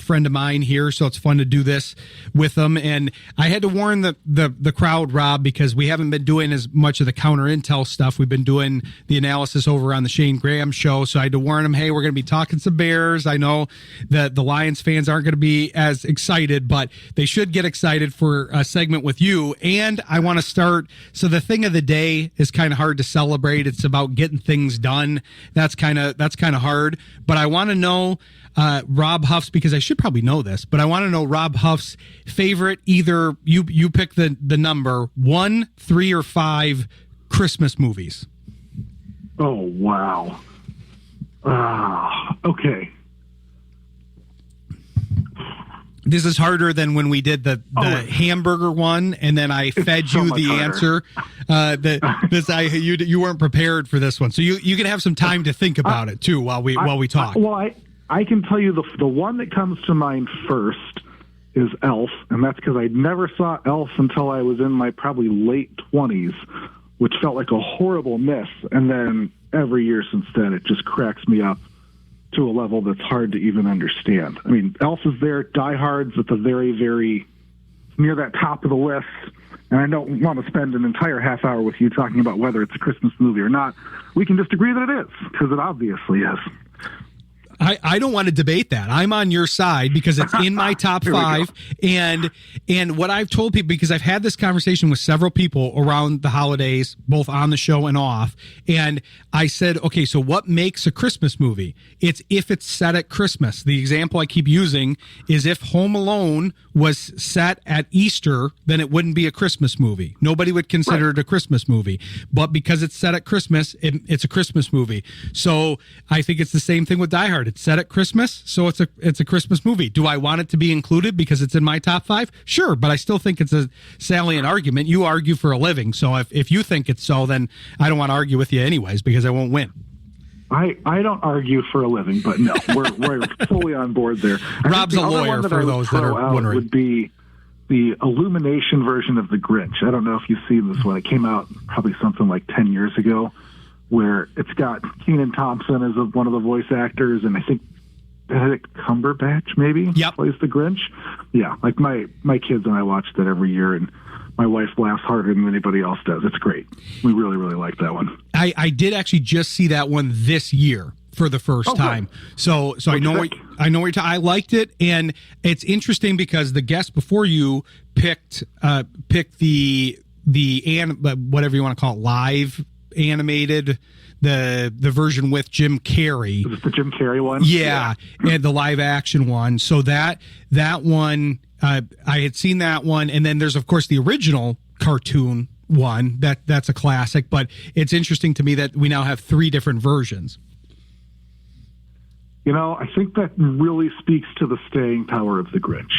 friend of mine here, so it's fun to do this with him. And I had to warn the crowd, Rob, because we haven't been doing as much of the counter intel stuff. We've been doing the analysis over on the Shane Graham show, so I had to warn him, hey, we're going to be talking some Bears. I know that the Lions fans aren't going to be as excited, but they should get excited for a segment with you. And I want to start, so the thing of the day is kind of hard to celebrate. It's about getting things done. That's kind of hard, but I want to know Rob Huff's, because I should probably know this, but I want to know Rob Huff's favorite, either you pick the number 1, 3, or 5 Christmas movies. Oh, wow. Okay. This is harder than when we did the hamburger one, and then I fed you the answer. You weren't prepared for this one, so you can have some time to think about it too while we talk. I can tell you the one that comes to mind first is Elf, and that's because I never saw Elf until I was in my probably late 20s, which felt like a horrible miss. And then every year since then, it just cracks me up to a level that's hard to even understand. I mean, Elf is there, Die Hard's at the very, very near that top of the list, and I don't want to spend an entire half hour with you talking about whether it's a Christmas movie or not. We can just agree that it is, because it obviously is. I don't want to debate that. I'm on your side because it's in my top 5. And what I've told people, because I've had this conversation with several people around the holidays, both on the show and off, and I said, okay, so what makes a Christmas movie? It's if it's set at Christmas. The example I keep using is if Home Alone was set at Easter, then it wouldn't be a Christmas movie. Nobody would consider it a Christmas movie. But because it's set at Christmas, it's a Christmas movie. So I think it's the same thing with Die Hard. It's set at Christmas, so it's a Christmas movie. Do I want it to be included because it's in my top 5? Sure, but I still think it's a salient argument. You argue for a living, so if you think it's so, then I don't want to argue with you anyways because I won't win. I don't argue for a living, but no, we're fully on board there. Rob's a lawyer, for those that are wondering. Would be the Illumination version of The Grinch. I don't know if you've seen this one. It came out probably something like 10 years ago, where it's got Kenan Thompson as one of the voice actors, and I think Benedict Cumberbatch maybe plays the Grinch. Yeah, like my kids and I watch that every year, and my wife laughs harder than anybody else does. It's great. We really, really like that one. I did actually just see that one this year for the first time. So I know what you're talking. I liked it, and it's interesting because the guest before you picked the whatever you want to call it, live animated, the version with Jim Carrey. Is it the Jim Carrey one? Yeah, and the live action one. So that one, I had seen that one, and then there's of course the original cartoon one. That's a classic, but it's interesting to me that we now have 3 different versions. I think that really speaks to the staying power of the Grinch.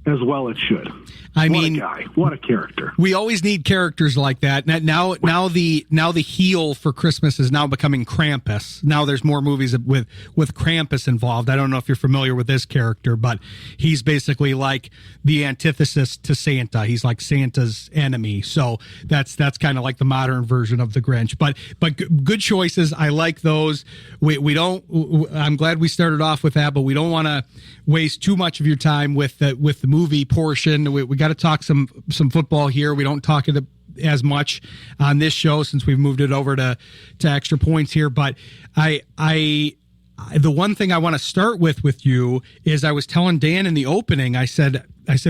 As well it should. What a guy. What a character. We always need characters like that. Now the heel for Christmas is now becoming Krampus. Now there's more movies with Krampus involved. I don't know if you're familiar with this character, but he's basically like the antithesis to Santa. He's like Santa's enemy. So that's kind of like the modern version of the Grinch. But good choices. I like those. We don't. I'm glad we started off with that, but we don't want to waste too much of your time with the movie portion. We got to talk some football here. We don't talk it as much on this show since we've moved it over to Extra Points here. But the one thing I want to start with you is I was telling Dan in the opening, I said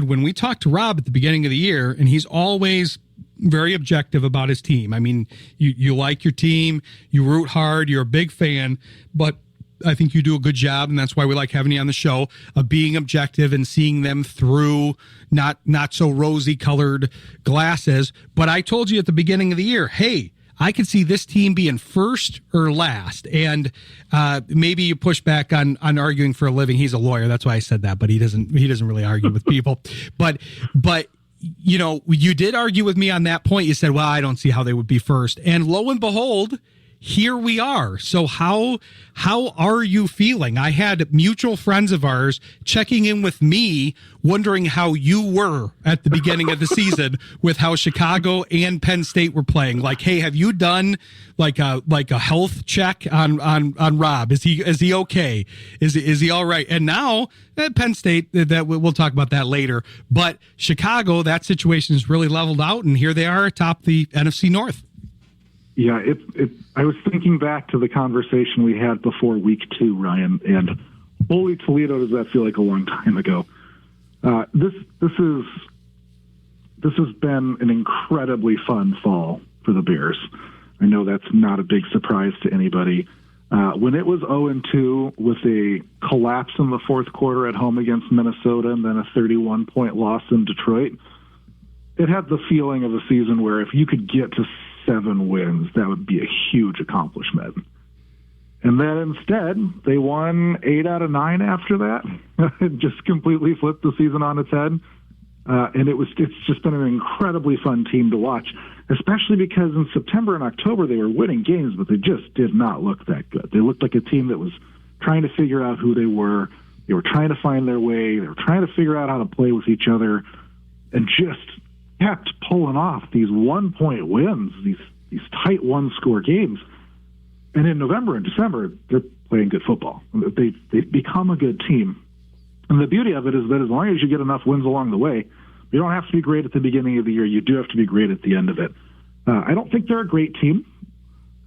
when we talked to Rob at the beginning of the year, and he's always very objective about his team. I mean, you like your team, you root hard, you're a big fan, but I think you do a good job, and that's why we like having you on the show, of being objective and seeing them through not so rosy colored glasses. But I told you at the beginning of the year, hey, I could see this team being first or last. And maybe you push back on arguing for a living. He's a lawyer, that's why I said that, but he doesn't really argue with people. But you know, you did argue with me on that point. You said, well, I don't see how they would be first. And lo and behold, here we are. So how are you feeling? I had mutual friends of ours checking in with me, wondering how you were at the beginning of the season with how Chicago and Penn State were playing. Like, hey, have you done like a health check on Rob? Is he okay? Is he all right? And now Penn State, that we'll talk about that later. But Chicago, that situation is really leveled out, and here they are atop the NFC North. Yeah, I was thinking back to the conversation we had before week 2, Ryan, and holy Toledo, does that feel like a long time ago. This has been an incredibly fun fall for the Bears. I know that's not a big surprise to anybody. When it was 0-2 with a collapse in the fourth quarter at home against Minnesota and then a 31-point loss in Detroit, it had the feeling of a season where if you could get to 7 wins, that would be a huge accomplishment. And then instead, they won 8 out of 9 after that. It just completely flipped the season on its head. And it's just been an incredibly fun team to watch, especially because in September and October they were winning games, but they just did not look that good. They looked like a team that was trying to figure out who they were. They were trying to find their way. They were trying to figure out how to play with each other, and just kept pulling off these 1-point wins, these tight 1-score games. And in November and December, they're playing good football. They've become a good team. And the beauty of it is that as long as you get enough wins along the way, you don't have to be great at the beginning of the year. You do have to be great at the end of it. I don't think they're a great team,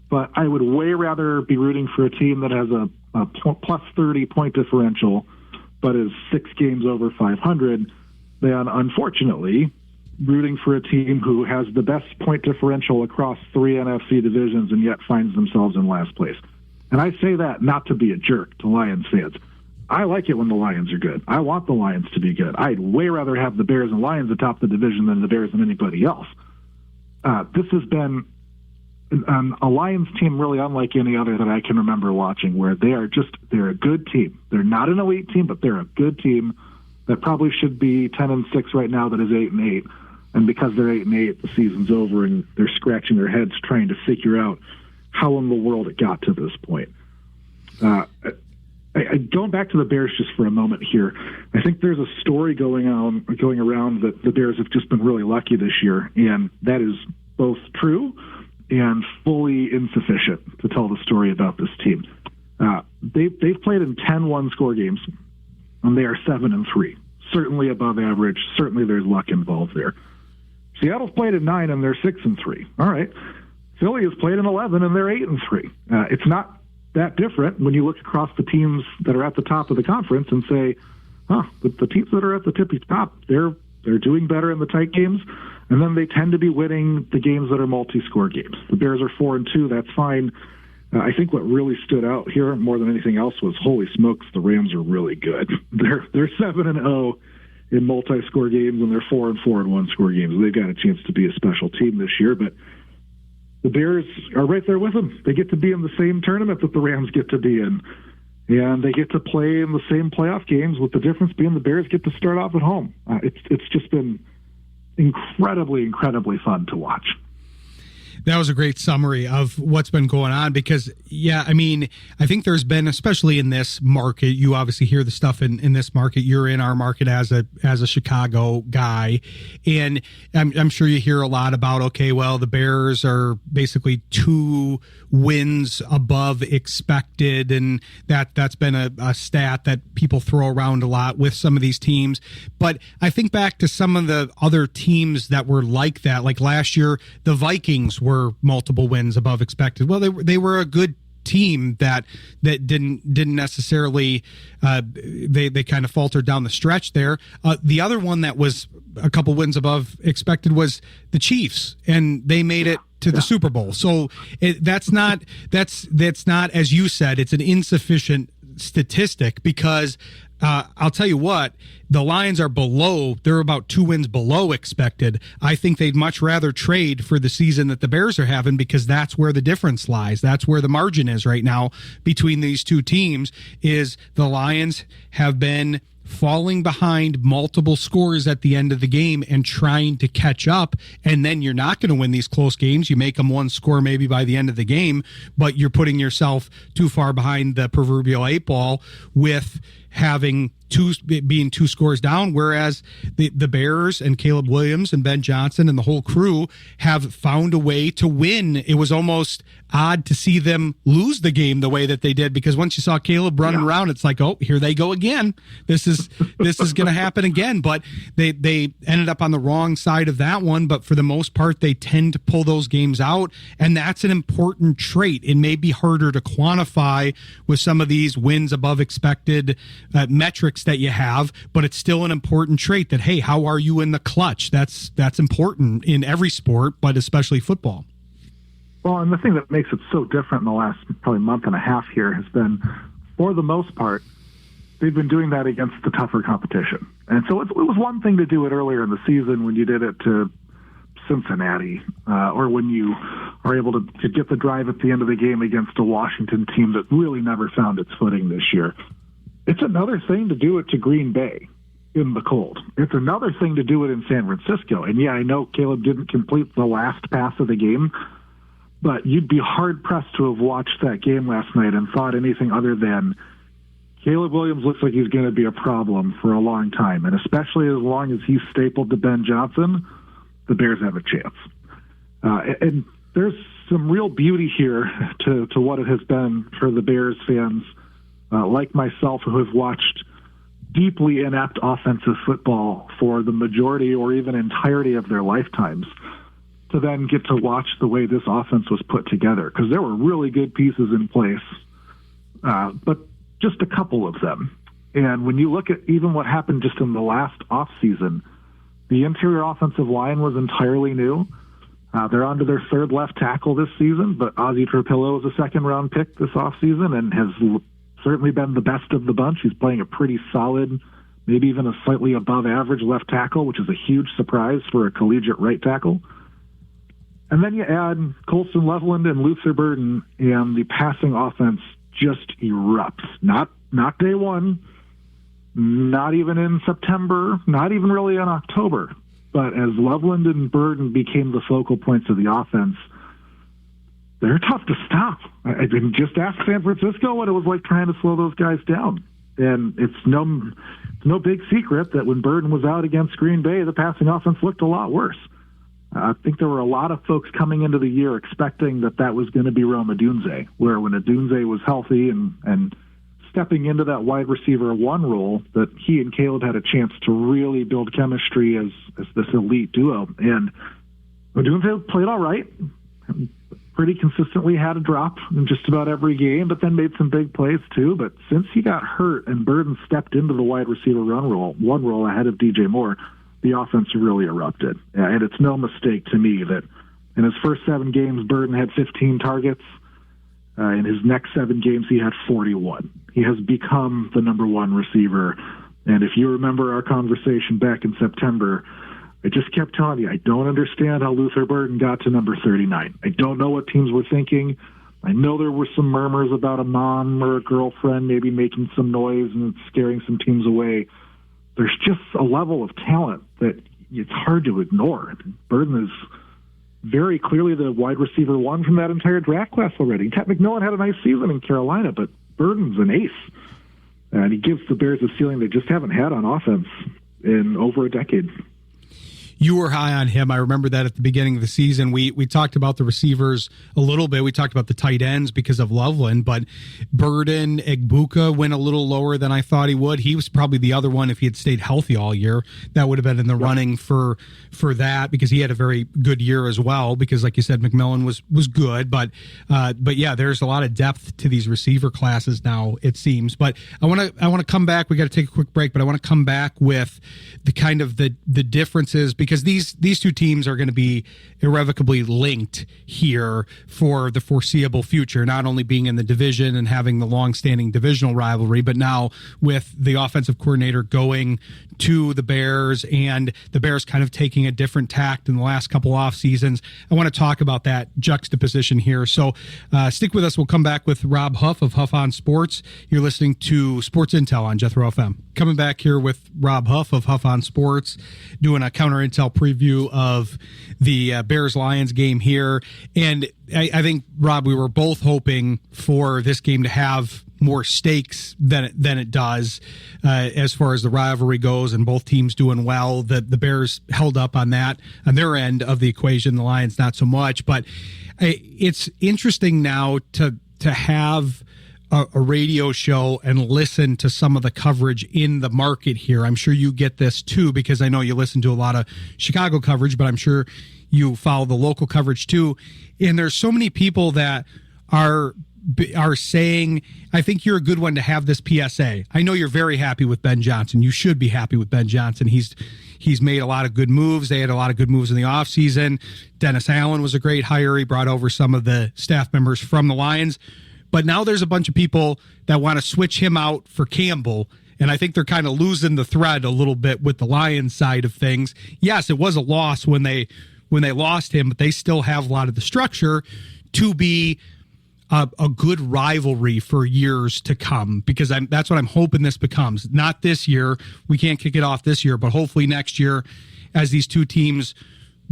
but I would way rather be rooting for a team that has a plus 30 point differential, but is 6 games over 500 than, unfortunately, rooting for a team who has the best point differential across 3 NFC divisions and yet finds themselves in last place. And I say that not to be a jerk to Lions fans. I like it when the Lions are good. I want the Lions to be good. I'd way rather have the Bears and Lions atop the division than the Bears and anybody else. This has been a Lions team really unlike any other that I can remember watching, where they're a good team. They're not an elite team, but they're a good team that probably should be 10-6 right now, that is 8-8. And because they're 8-8, the season's over, and they're scratching their heads trying to figure out how in the world it got to this point. Going back to the Bears just for a moment here, I think there's a story going around that the Bears have just been really lucky this year, and that is both true and fully insufficient to tell the story about this team. They've played in 10 one-score games, and they are 7-3. Certainly above average. Certainly there's luck involved there. Seattle's played in 9, and they're 6-3. All right. Philly has played in 11, and they're 8-3. It's not that different when you look across the teams that are at the top of the conference and say, the teams that are at the tippy top, they're doing better in the tight games, and then they tend to be winning the games that are multi-score games. The Bears are 4-2. That's fine. I think what really stood out here more than anything else was, holy smokes, the Rams are really good. They're 7-0 in multi-score games, and they're 4-4 in one-score games. They've got a chance to be a special team this year, but the Bears are right there with them. They get to be in the same tournament that the Rams get to be in, and they get to play in the same playoff games, with the difference being the Bears get to start off at home. It's just been incredibly, incredibly fun to watch. That was a great summary of what's been going on, because, yeah, I mean, I think there's been, especially in this market, you obviously hear the stuff in this market. You're in our market as a Chicago guy, and I'm sure you hear a lot about, okay, well, the Bears are basically 2 wins above expected, and that's been a stat that people throw around a lot with some of these teams. But I think back to some of the other teams that were like that, like last year, the Vikings were multiple wins above expected. Well, they were a good team that didn't necessarily they kind of faltered down the stretch there. The other one that was a couple wins above expected was the Chiefs, and they made it to the Super Bowl. So that's not as you said, it's an insufficient statistic because I'll tell you what, the Lions are they're about 2 wins below expected. I think they'd much rather trade for the season that the Bears are having because that's where the difference lies. That's where the margin is right now between these two teams. Is the Lions have been falling behind multiple scores at the end of the game and trying to catch up, and then you're not going to win these close games. You make them 1 score maybe by the end of the game, but you're putting yourself too far behind the proverbial 8 ball with being 2 scores down, whereas the Bears and Caleb Williams and Ben Johnson and the whole crew have found a way to win. It was almost odd to see them lose the game the way that they did, because once you saw Caleb running around, it's like, oh, here they go again. This is going to happen again. But they ended up on the wrong side of that one. But for the most part, they tend to pull those games out, and that's an important trait. It may be harder to quantify with some of these wins above expected metrics that you have, but it's still an important trait that, hey, how are you in the clutch? That's important in every sport, but especially football. Well, and the thing that makes it so different in the last probably month and a half here has been, for the most part, they've been doing that against the tougher competition. And so it was one thing to do it earlier in the season when you did it to Cincinnati, or when you are able to get the drive at the end of the game against a Washington team that really never found its footing this year. It's another thing to do it to Green Bay in the cold. It's another thing to do it in San Francisco. And yeah, I know Caleb didn't complete the last pass of the game, but you'd be hard-pressed to have watched that game last night and thought anything other than Caleb Williams looks like he's going to be a problem for a long time. And especially as long as he's stapled to Ben Johnson, the Bears have a chance. And there's some real beauty here to what it has been for the Bears fans, like myself, who have watched deeply inept offensive football for the majority or even entirety of their lifetimes, to then get to watch the way this offense was put together. Because there were really good pieces in place, but just a couple of them. And when you look at even what happened just in the last offseason, the interior offensive line was entirely new. They're on to their 3rd left tackle this season, but Ozzie Trapillo is a 2nd-round pick this offseason and has certainly been the best of the bunch. He's playing a pretty solid, maybe even a slightly above average left tackle, which is a huge surprise for a collegiate right tackle. And then you add Colston Loveland and Luther Burden, and the passing offense just erupts. Not day one, not even in September, not even really in October. But as Loveland and Burden became the focal points of the offense, they're tough to stop. I mean, just ask San Francisco what it was like trying to slow those guys down. And it's no big secret that when Burden was out against Green Bay, the passing offense looked a lot worse. I think there were a lot of folks coming into the year expecting that was going to be Rome Odunze, where when Odunze was healthy and stepping into that wide receiver 1 role, that he and Caleb had a chance to really build chemistry as this elite duo. And Odunze played all right, pretty consistently had a drop in just about every game, but then made some big plays too. But since he got hurt and Burden stepped into the wide receiver 1 role ahead of DJ Moore, the offense really erupted. And it's no mistake to me that in his first 7 games, Burden had 15 targets. In his next 7 games, he had 41. He has become the number 1 receiver. And if you remember our conversation back in September, I just kept telling you, I don't understand how Luther Burden got to number 39. I don't know what teams were thinking. I know there were some murmurs about a mom or a girlfriend maybe making some noise and scaring some teams away. There's just a level of talent that it's hard to ignore. Burden is very clearly the wide receiver 1 from that entire draft class already. Ted McMillan had a nice season in Carolina, but Burden's an ace. And he gives the Bears a ceiling they just haven't had on offense in over a decade. you were high on him. I remember that at the beginning of the season. We talked about the receivers a little bit. We talked about the tight ends because of Loveland, but Burden Egbuka went a little lower than I thought he would. He was probably the other one, if he had stayed healthy all year, that would have been in the running for that, because he had a very good year as well, because like you said, McMillan was good, but yeah, there's a lot of depth to these receiver classes now, it seems. But I want to come back. We got to take a quick break, but I want to come back with the kind of the differences, because these two teams are going to be irrevocably linked here for the foreseeable future, not only being in the division and having the long-standing divisional rivalry, but now with the offensive coordinator going to the Bears and the Bears kind of taking a different tact in the last couple off seasons. I want to talk about that juxtaposition here. So stick with us. We'll come back with Rob Huff of Huff on Sports. You're listening to Sports Intel on Jethro FM. Coming back here with Rob Huff of Huff on Sports, doing a counter intel preview of the Bears-Lions game here. And I think, Rob, we were both hoping for this game to have more stakes than it does as far as the rivalry goes, and both teams doing well. The Bears held up on that, on their end of the equation, the Lions not so much. But it's interesting now to have a radio show and listen to some of the coverage in the market here. I'm sure you get this too, because I know you listen to a lot of Chicago coverage, but I'm sure you follow the local coverage too. And there's so many people that are saying, I think you're a good one to have this PSA. I know you're very happy with Ben Johnson. You should be happy with Ben Johnson. He's made a lot of good moves. They had a lot of good moves in the offseason. Dennis Allen was a great hire. He brought over some of the staff members from the Lions. But now there's a bunch of people that want to switch him out for Campbell, and I think they're kind of losing the thread a little bit with the Lions side of things. Yes, it was a loss when they lost him, but they still have a lot of the structure to be a good rivalry for years to come, because that's what I'm hoping this becomes. Not this year. We can't kick it off this year, but hopefully next year, as these two teams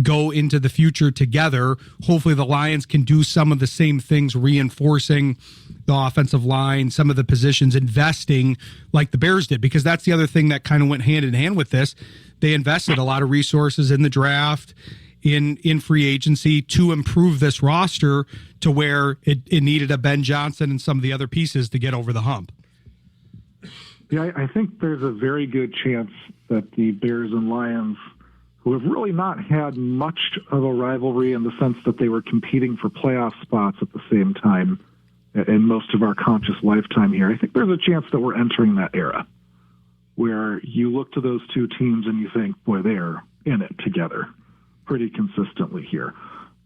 go into the future together, hopefully the Lions can do some of the same things, reinforcing the offensive line, some of the positions, investing like the Bears did, because that's the other thing that kind of went hand in hand with this. They invested a lot of resources in the draft, in free agency, to improve this roster to where it needed a Ben Johnson and some of the other pieces to get over the hump. Yeah, I think there's a very good chance that the Bears and Lions, who have really not had much of a rivalry in the sense that they were competing for playoff spots at the same time in most of our conscious lifetime here, I think there's a chance that we're entering that era where you look to those two teams and you think, boy, they're in it together pretty consistently here.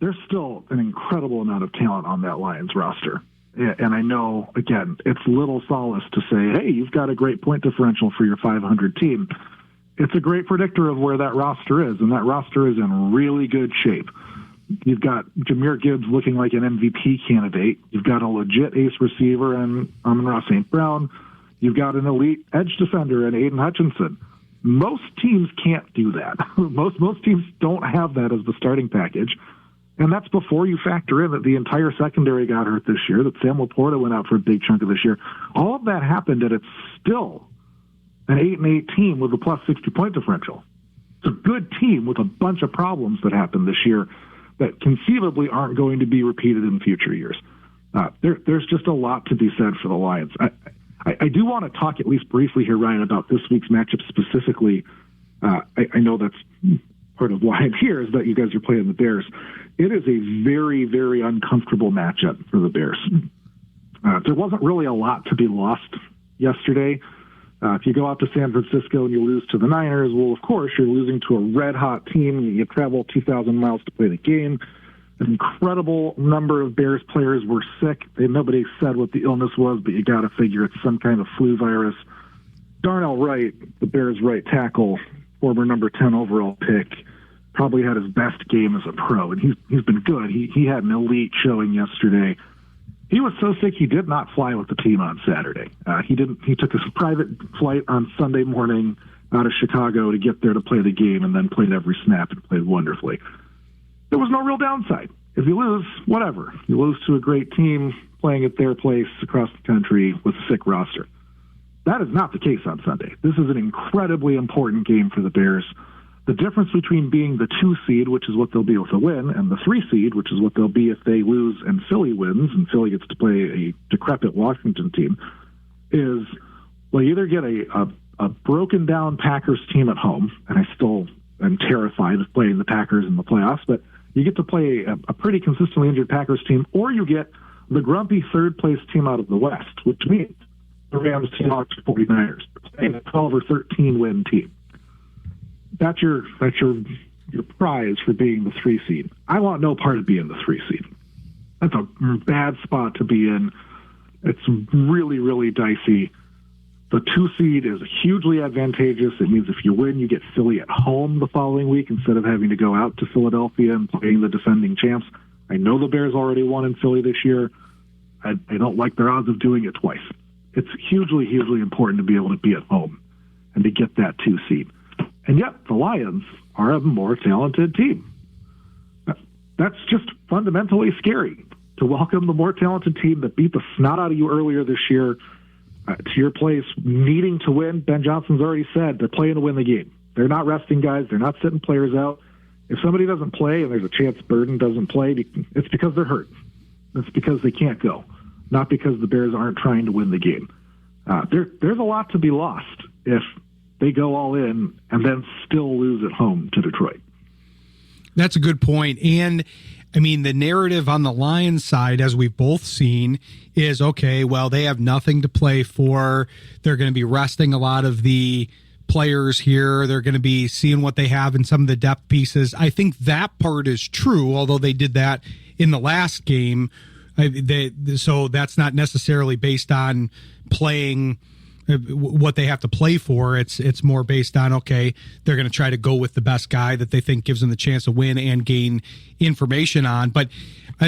There's still an incredible amount of talent on that Lions roster. And I know, again, it's little solace to say, hey, you've got a great point differential for your 500 team. It's a great predictor of where that roster is, and that roster is in really good shape. You've got Jahmyr Gibbs looking like an MVP candidate. You've got a legit ace receiver in Amon-Ra St. Brown. You've got an elite edge defender in Aiden Hutchinson. Most teams can't do that. Most teams don't have that as the starting package. And that's before you factor in that the entire secondary got hurt this year, that Sam Laporta went out for a big chunk of this year. All of that happened, and it's still an 8-8 team with a plus 60 point differential. It's a good team with a bunch of problems that happened this year that conceivably aren't going to be repeated in future years. There's just a lot to be said for the Lions. I do want to talk at least briefly here, Ryan, about this week's matchup specifically. I know that's part of why I'm here, is that you guys are playing the Bears. It is a very, very uncomfortable matchup for the Bears. There wasn't really a lot to be lost yesterday. If you go out to San Francisco and you lose to the Niners, well, of course, you're losing to a red-hot team. You travel 2,000 miles to play the game. An incredible number of Bears players were sick. Nobody said what the illness was, but you got to figure it's some kind of flu virus. Darnell Wright, the Bears' right tackle, former number 10 overall pick, probably had his best game as a pro, and he's been good. He had an elite showing yesterday. He was so sick he did not fly with the team on Saturday. He took his private flight on Sunday morning out of Chicago to get there to play the game, and then played every snap and played wonderfully. There was no real downside. If you lose, whatever. You lose to a great team playing at their place across the country with a sick roster. That is not the case on Sunday. This is an incredibly important game for the Bears. The difference between being the 2 seed, which is what they'll be with a win, and the 3 seed, which is what they'll be if they lose and Philly wins, and Philly gets to play a decrepit Washington team, is well, you either get a broken down Packers team at home, and I still am terrified of playing the Packers in the playoffs, but you get to play a pretty consistently injured Packers team, or you get the grumpy third place team out of the West, which means the Rams, Seahawks, 49ers, playing a 12 or 13 win team. That's your prize for being the 3 seed. I want no part of being the 3 seed. That's a bad spot to be in. It's really, really dicey. The 2 seed is hugely advantageous. It means if you win, you get Philly at home the following week instead of having to go out to Philadelphia and playing the defending champs. I know the Bears already won in Philly this year. I don't like their odds of doing it twice. It's hugely, hugely important to be able to be at home and to get that 2 seed. And yet, the Lions are a more talented team. That's just fundamentally scary, to welcome the more talented team that beat the snot out of you earlier this year to your place, needing to win. Ben Johnson's already said they're playing to win the game. They're not resting guys. They're not sitting players out. If somebody doesn't play and there's a chance Burden doesn't play, it's because they're hurt. It's because they can't go, not because the Bears aren't trying to win the game. There's a lot to be lost if they go all in and then still lose at home to Detroit. That's a good point. And I mean, the narrative on the Lions side, as we've both seen, is okay, well, they have nothing to play for. They're going to be resting a lot of the players here. They're going to be seeing what they have in some of the depth pieces. I think that part is true, although they did that in the last game. So that's not necessarily based on playing what they have to play for. It's more based on, okay, they're going to try to go with the best guy that they think gives them the chance to win and gain information on. But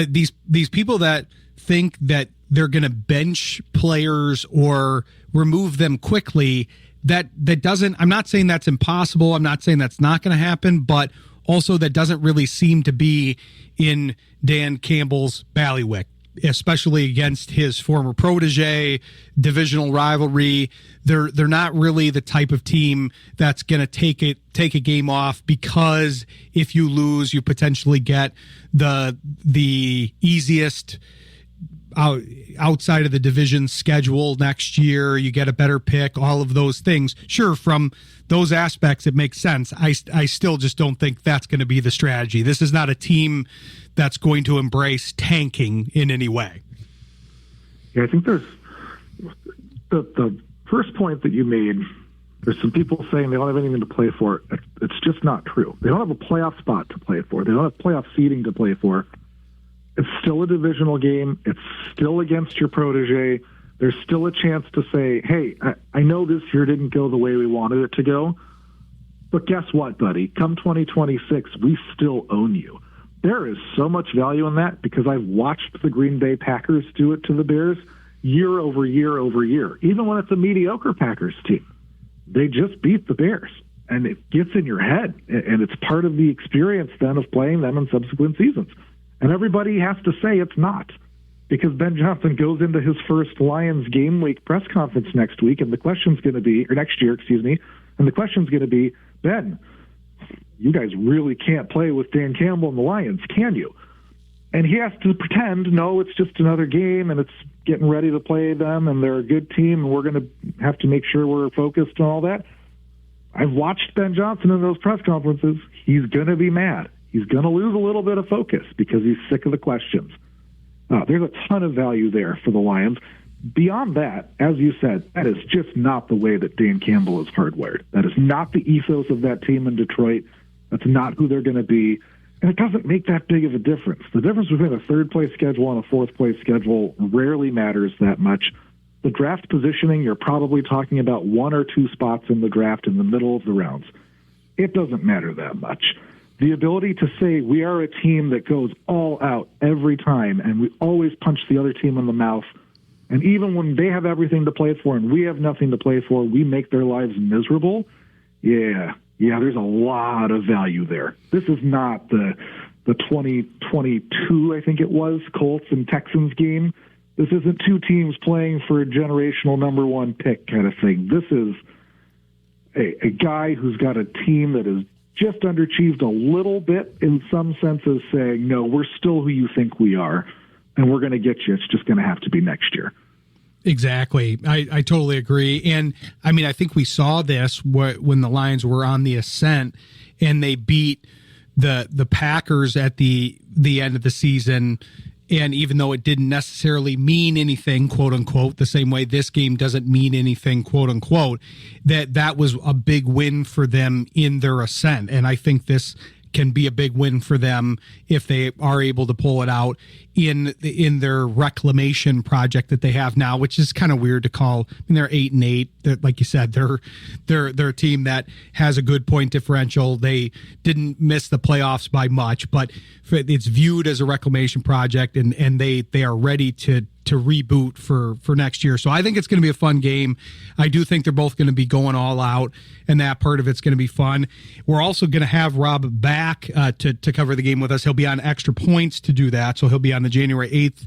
these people that think that they're going to bench players or remove them quickly, that doesn't, I'm not saying that's impossible. I'm not saying that's not going to happen, but also that doesn't really seem to be in Dan Campbell's bailiwick, especially against his former protege, divisional rivalry. They're not really the type of team that's going to take a game off, because if you lose, you potentially get the easiest outside of the division schedule next year. You get a better pick, all of those things. Sure, from those aspects, it makes sense. I still just don't think that's going to be the strategy. This is not a team that's going to embrace tanking in any way. Yeah, I think there's the first point that you made. There's some people saying they don't have anything to play for. It's just not true. They don't have a playoff spot to play for. They don't have playoff seeding to play for. It's still a divisional game. It's still against your protege. There's still a chance to say, hey, I know this year didn't go the way we wanted it to go, but guess what, buddy? Come 2026, we still own you. There is so much value in that, because I've watched the Green Bay Packers do it to the Bears year over year over year. Even when it's a mediocre Packers team, they just beat the Bears, and it gets in your head, and it's part of the experience then of playing them in subsequent seasons. And everybody has to say it's not, because Ben Johnson goes into his first Lions game week press conference next week, and the question's going to be, or next year, excuse me, and the question's going to be, Ben, you guys really can't play with Dan Campbell and the Lions, can you? And he has to pretend, no, it's just another game, and it's getting ready to play them, and they're a good team, and we're going to have to make sure we're focused and all that. I've watched Ben Johnson in those press conferences. He's going to be mad. He's going to lose a little bit of focus because he's sick of the questions. There's a ton of value there for the Lions. Beyond that, as you said, that is just not the way that Dan Campbell is hardwired. That is not the ethos of that team in Detroit. That's not who they're going to be. And it doesn't make that big of a difference. The difference between a third-place schedule and a fourth-place schedule rarely matters that much. The draft positioning, you're probably talking about 1 or 2 spots in the draft in the middle of the rounds. It doesn't matter that much. The ability to say we are a team that goes all out every time, and we always punch the other team in the mouth, and even when they have everything to play for and we have nothing to play for, we make their lives miserable. Yeah, there's a lot of value there. This is not the 2022, I think it was, Colts and Texans game. This isn't 2 teams playing for a generational number 1 pick kind of thing. This is a guy who's got a team that is just underachieved a little bit in some senses, saying, no, we're still who you think we are, and we're going to get you. It's just going to have to be next year. Exactly. I totally agree. And I mean, I think we saw this when the Lions were on the ascent and they beat the Packers at the end of the season. And even though it didn't necessarily mean anything, quote unquote, the same way this game doesn't mean anything, quote unquote, that was a big win for them in their ascent. And I think this can be a big win for them if they are able to pull it out in their reclamation project that they have now, which is kind of weird to call. I mean, they're 8-8. Like you said, they're a team that has a good point differential. They didn't miss the playoffs by much, but it's viewed as a reclamation project, and they are ready to reboot for next year. So I think it's going to be a fun game. I do think they're both going to be going all out, and that part of it's going to be fun. We're also going to have Rob back to cover the game with us. He'll be on Extra Points to do that, so he'll be on the January 8th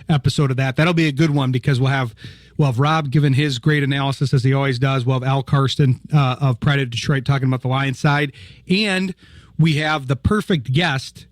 episode of that. That'll be a good one because we'll have Rob giving his great analysis as he always does. We'll have Al Karsten of Pride of Detroit talking about the Lions side, and we have the perfect guest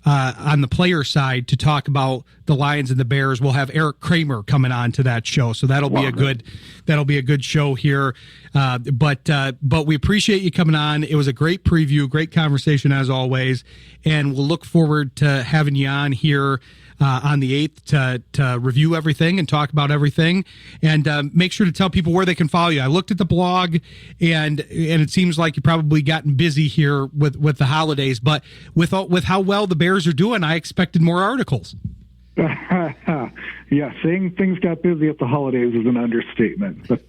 on the player side to talk about the Lions and the Bears. We'll have Eric Kramer coming on to that show, so that'll be a good show here. But we appreciate you coming on. It was a great preview, great conversation as always, and we'll look forward to having you on here on the 8th to review everything and talk about everything, and make sure to tell people where they can follow you. I looked at the blog, and it seems like you've probably gotten busy here with the holidays, but with how well the Bears are doing, I expected more articles. Yeah, saying things got busy at the holidays is an understatement, but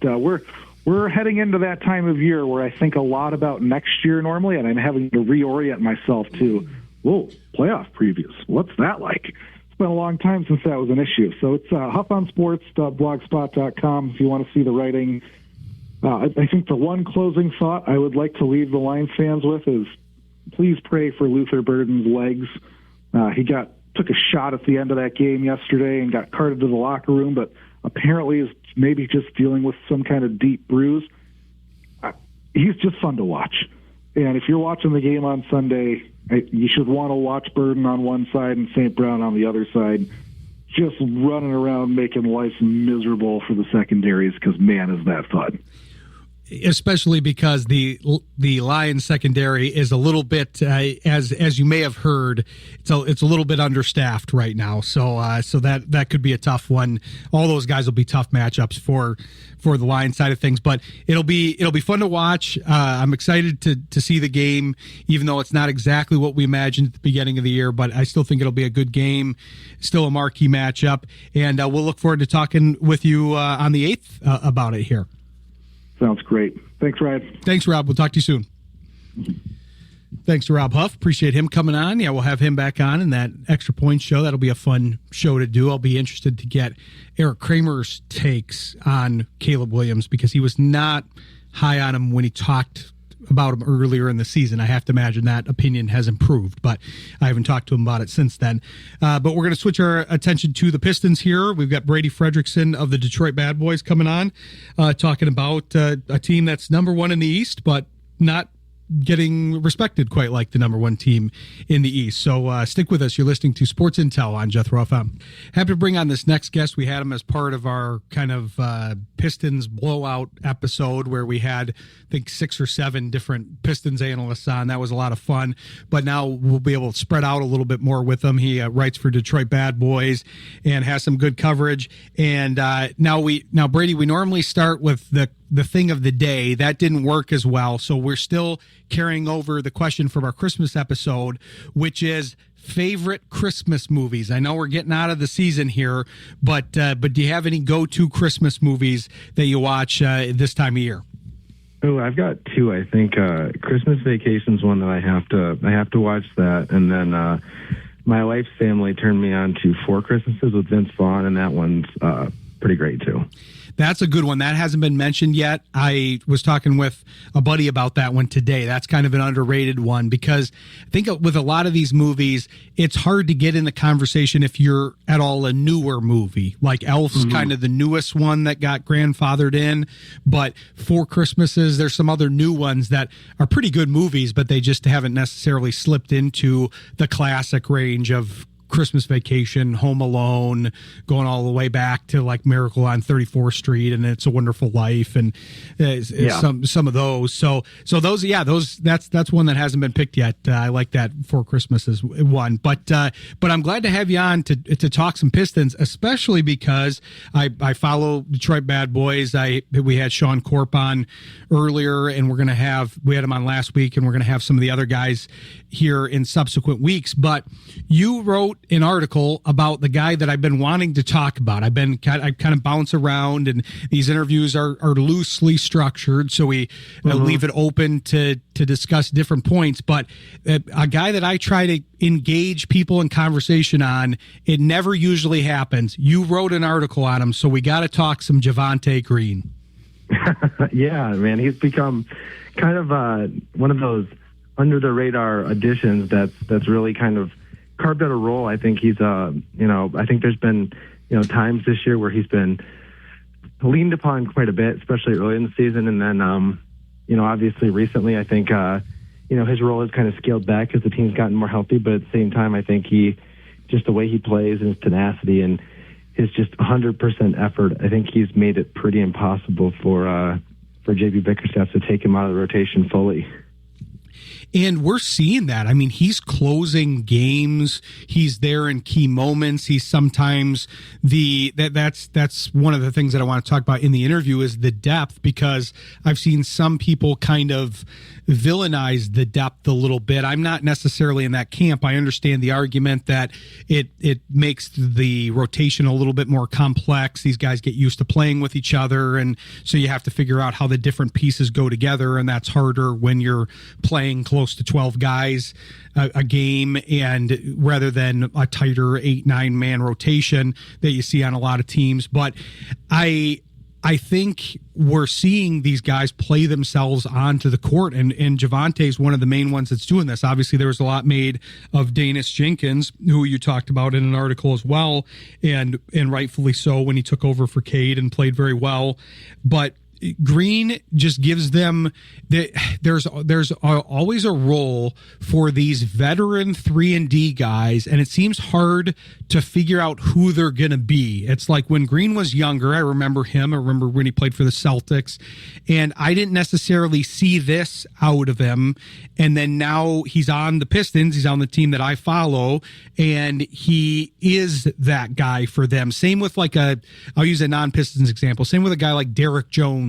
we're heading into that time of year where I think a lot about next year normally, and I'm having to reorient myself to, playoff previews. What's that like? It's been a long time since that was an issue. So it's huffonsports.blogspot.com if you want to see the writing. I think the one closing thought I would like to leave the Lions fans with is please pray for Luther Burden's legs. He took a shot at the end of that game yesterday and got carted to the locker room, but apparently is maybe just dealing with some kind of deep bruise. He's just fun to watch. And if you're watching the game on Sunday, you should want to watch Burden on one side and St. Brown on the other side, just running around making life miserable for the secondaries because, man, is that fun. Especially because the Lions secondary is a little bit, as you may have heard, it's a little bit understaffed right now. So that could be a tough one. All those guys will be tough matchups for the Lions side of things, but it'll be fun to watch. I'm excited to see the game, even though it's not exactly what we imagined at the beginning of the year. But I still think it'll be a good game, still a marquee matchup, and we'll look forward to talking with you on the 8th about it here. Sounds great. Thanks, Ryan. Thanks, Rob. We'll talk to you soon. Thanks to Rob Huff. Appreciate him coming on. Yeah, we'll have him back on in that Extra Points show. That'll be a fun show to do. I'll be interested to get Eric Kramer's takes on Caleb Williams because he was not high on him when he talked about him earlier in the season. I have to imagine that opinion has improved, but I haven't talked to him about it since then. But we're going to switch our attention to the Pistons here. We've got Brady Fredericksen of the Detroit Bad Boys coming on, talking about a team that's number one in the East, but not getting respected quite like the number one team in the East. So stick with us. You're listening to Sports Intel on Jethro FM. Happy to bring on this next guest. We had him as part of our kind of Pistons blowout episode where we had, I think, 6 or 7 different Pistons analysts on. That was a lot of fun. But now we'll be able to spread out a little bit more with him. He writes for Detroit Bad Boys and has some good coverage. And now Brady, we normally start with the thing of the day. That didn't work as well. So we're still carrying over the question from our Christmas episode, which is favorite Christmas movies. I know we're getting out of the season here, but do you have any go-to Christmas movies that you watch this time of year? Oh, I've got 2. I think Christmas Vacation's one that I have to watch that, and then my wife's family turned me on to 4 Christmases with Vince Vaughn, and that one's pretty great too. That's a good one. That hasn't been mentioned yet. I was talking with a buddy about that one today. That's kind of an underrated one because I think with a lot of these movies, it's hard to get in the conversation if you're at all a newer movie. Like Elf's kind of the newest one that got grandfathered in, but Four Christmases, there's some other new ones that are pretty good movies, but they just haven't necessarily slipped into the classic range of Christmas Vacation, Home Alone, going all the way back to like Miracle on 34th Street and It's a Wonderful Life, and some of those. So those, that's one that hasn't been picked yet. I like that Four Christmases one, but I'm glad to have you on to talk some Pistons, especially because I follow Detroit Bad Boys. We had Sean Corp on earlier, and we had him on last week, and we're gonna have some of the other guys here in subsequent weeks. But you wrote an article about the guy that I've been wanting to talk about. I kind of bounce around, and these interviews are loosely structured, so we leave it open to discuss different points. But a guy that I try to engage people in conversation on, it never usually happens. You wrote an article on him, so we got to talk some Javonte Green. Yeah, man, he's become kind of one of those under the radar additions that's really kind of carved out a role. I think he's I think there's been times this year where he's been leaned upon quite a bit, especially early in the season, and then obviously recently I think his role has kind of scaled back as the team's gotten more healthy, but at the same time I think just the way he plays and his tenacity and his just 100% effort, I think he's made it pretty impossible for JB Bickerstaff to take him out of the rotation fully. And we're seeing that. I mean, he's closing games. He's there in key moments. He's sometimes that's one of the things that I want to talk about in the interview is the depth, because I've seen some people kind of villainize the depth a little bit. I'm not necessarily in that camp. I understand the argument that it makes the rotation a little bit more complex. These guys get used to playing with each other, and so you have to figure out how the different pieces go together, and that's harder when you're playing close to 12 guys a game, and rather than a tighter 8-9 man rotation that you see on a lot of teams. But I think we're seeing these guys play themselves onto the court, and Javonte is one of the main ones that's doing this. Obviously, there was a lot made of Danis Jenkins, who you talked about in an article as well, and rightfully so when he took over for Cade and played very well. But Green just gives them there's always a role for these veteran 3-and-D guys, and it seems hard to figure out who they're going to be. It's like when Green was younger, I remember when he played for the Celtics, and I didn't necessarily see this out of him. And then now he's on the Pistons, he's on the team that I follow, and he is that guy for them. Same with I'll use a non-Pistons example. Same with a guy like Derek Jones.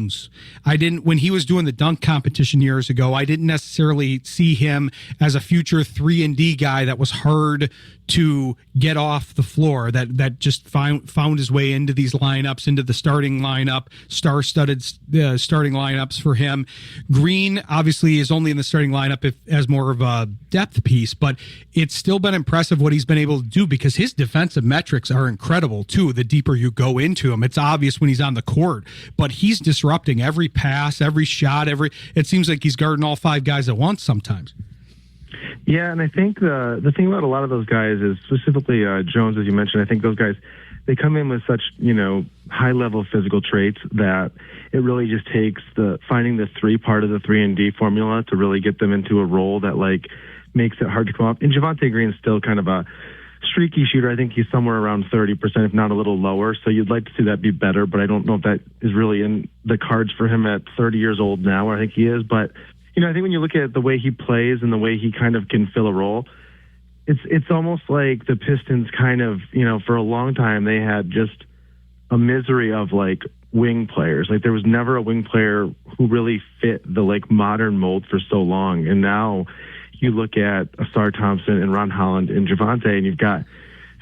When he was doing the dunk competition years ago, I didn't necessarily see him as a future 3-and-D guy that was hard to get off the floor, that just found his way into these lineups, into the starting lineup, star-studded starting lineups for him. Green obviously is only in the starting lineup as more of a depth piece, but it's still been impressive what he's been able to do, because his defensive metrics are incredible too. The deeper you go into him, it's obvious when he's on the court, but he's disrupting every pass, every shot, it seems like he's guarding all 5 guys at once sometimes. Yeah, and I think the thing about a lot of those guys is specifically Jones, as you mentioned. I think those guys, they come in with such high-level physical traits that it really just takes finding the 3 part of the 3-and-D formula to really get them into a role that makes it hard to come up. And Javonte Green's still kind of a streaky shooter. I think he's somewhere around 30%, if not a little lower. So you'd like to see that be better, but I don't know if that is really in the cards for him at 30 years old now, where I think he is. But I think when you look at the way he plays and the way he kind of can fill a role, it's almost like the Pistons kind of, for a long time they had just a misery of wing players. There was never a wing player who really fit the modern mold for so long. And now you look at Asar Thompson and Ron Holland and Javonte, and you've got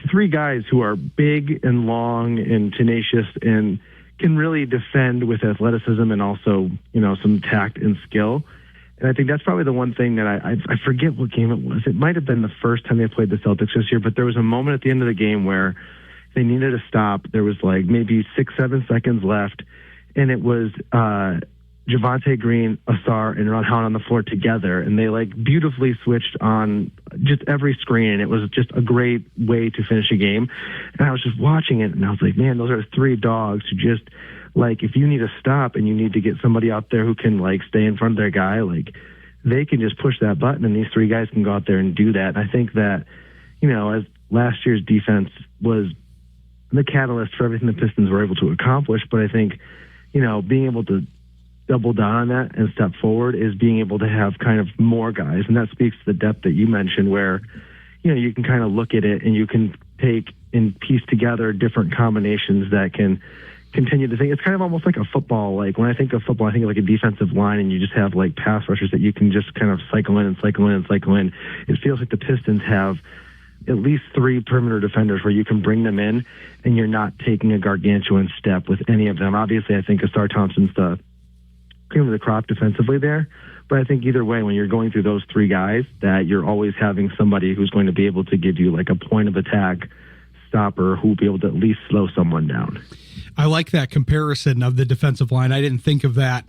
3 guys who are big and long and tenacious and can really defend with athleticism and also, some tact and skill. And I think that's probably the one thing that I forget what game it was. It might have been the first time they played the Celtics this year, but there was a moment at the end of the game where They needed a stop. There was like maybe 6-7 seconds left, and it was Javonte Green, Asar, and Ron Howland on the floor together, and they like beautifully switched on just every screen. It was just a great way to finish a game. And I was just watching it, and I was like, man, those are three dogs who just, like, if you need a stop and you need to get somebody out there who can like stay in front of their guy, like they can just push that button, and these three guys can go out there and do that. And I think that, you know, as last year's defense was the catalyst for everything the Pistons were able to accomplish, but I think, you know, being able to double down on that and step forward is being able to have kind of more guys. And that speaks to the depth that you mentioned, where, you know, you can kind of look at it and you can take and piece together different combinations that can continue to think. It's kind of almost like a football. Like when I think of football, I think of like a defensive line, and you just have like pass rushers that you can just kind of cycle in and cycle in and cycle in. It feels like the Pistons have at least three perimeter defenders where you can bring them in and you're not taking a gargantuan step with any of them. Obviously, I think Asar Thompson's the cream of the crop defensively there. But I think either way, when you're going through those three guys, that you're always having somebody who's going to be able to give you like a point of attack stopper who will be able to at least slow someone down. I like that comparison of the defensive line. I didn't think of that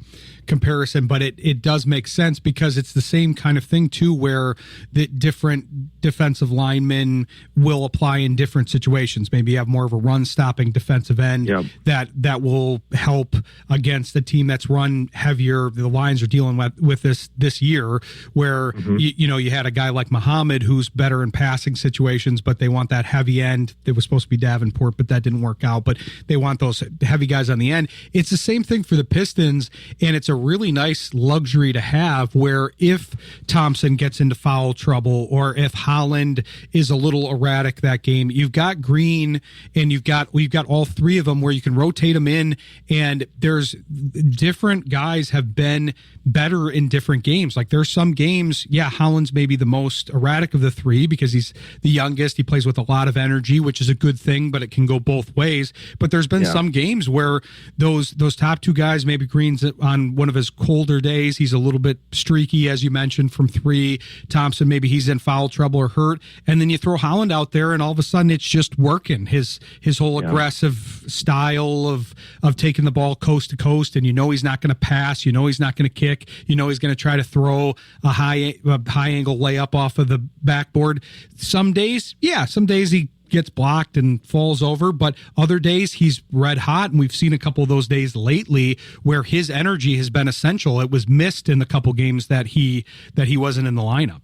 comparison, but it does make sense, because it's the same kind of thing too, where the different defensive linemen will apply in different situations. Maybe you have more of a run stopping defensive end that will help against the team that's run heavier. The Lions are dealing with this year, where you know, you had a guy like Muhammad who's better in passing situations, but they want that heavy end. It was supposed to be Davenport, but that didn't work out. But they want those heavy guys on the end. It's the same thing for the Pistons, and it's a really nice luxury to have, where if Thompson gets into foul trouble or if Holland is a little erratic that game, you've got Green and we've got all three of them where you can rotate them in, and there's different guys have been better in different games. Like there's some games, Holland's maybe the most erratic of the three because he's the youngest. He plays with a lot of energy, which is a good thing, but it can go both ways. But there's been some games where those top two guys, maybe Green's on one of his colder days, he's a little bit streaky, as you mentioned, from three. Thompson, maybe he's in foul trouble or hurt, and then you throw Holland out there, and all of a sudden it's just working. His whole aggressive style of taking the ball coast to coast, and you know he's not going to pass, you know he's not going to kick, you know he's going to try to throw a high angle layup off of the backboard. Some days he gets blocked and falls over, but other days he's red hot, and we've seen a couple of those days lately where his energy has been essential. It was missed in the couple games that he wasn't in the lineup.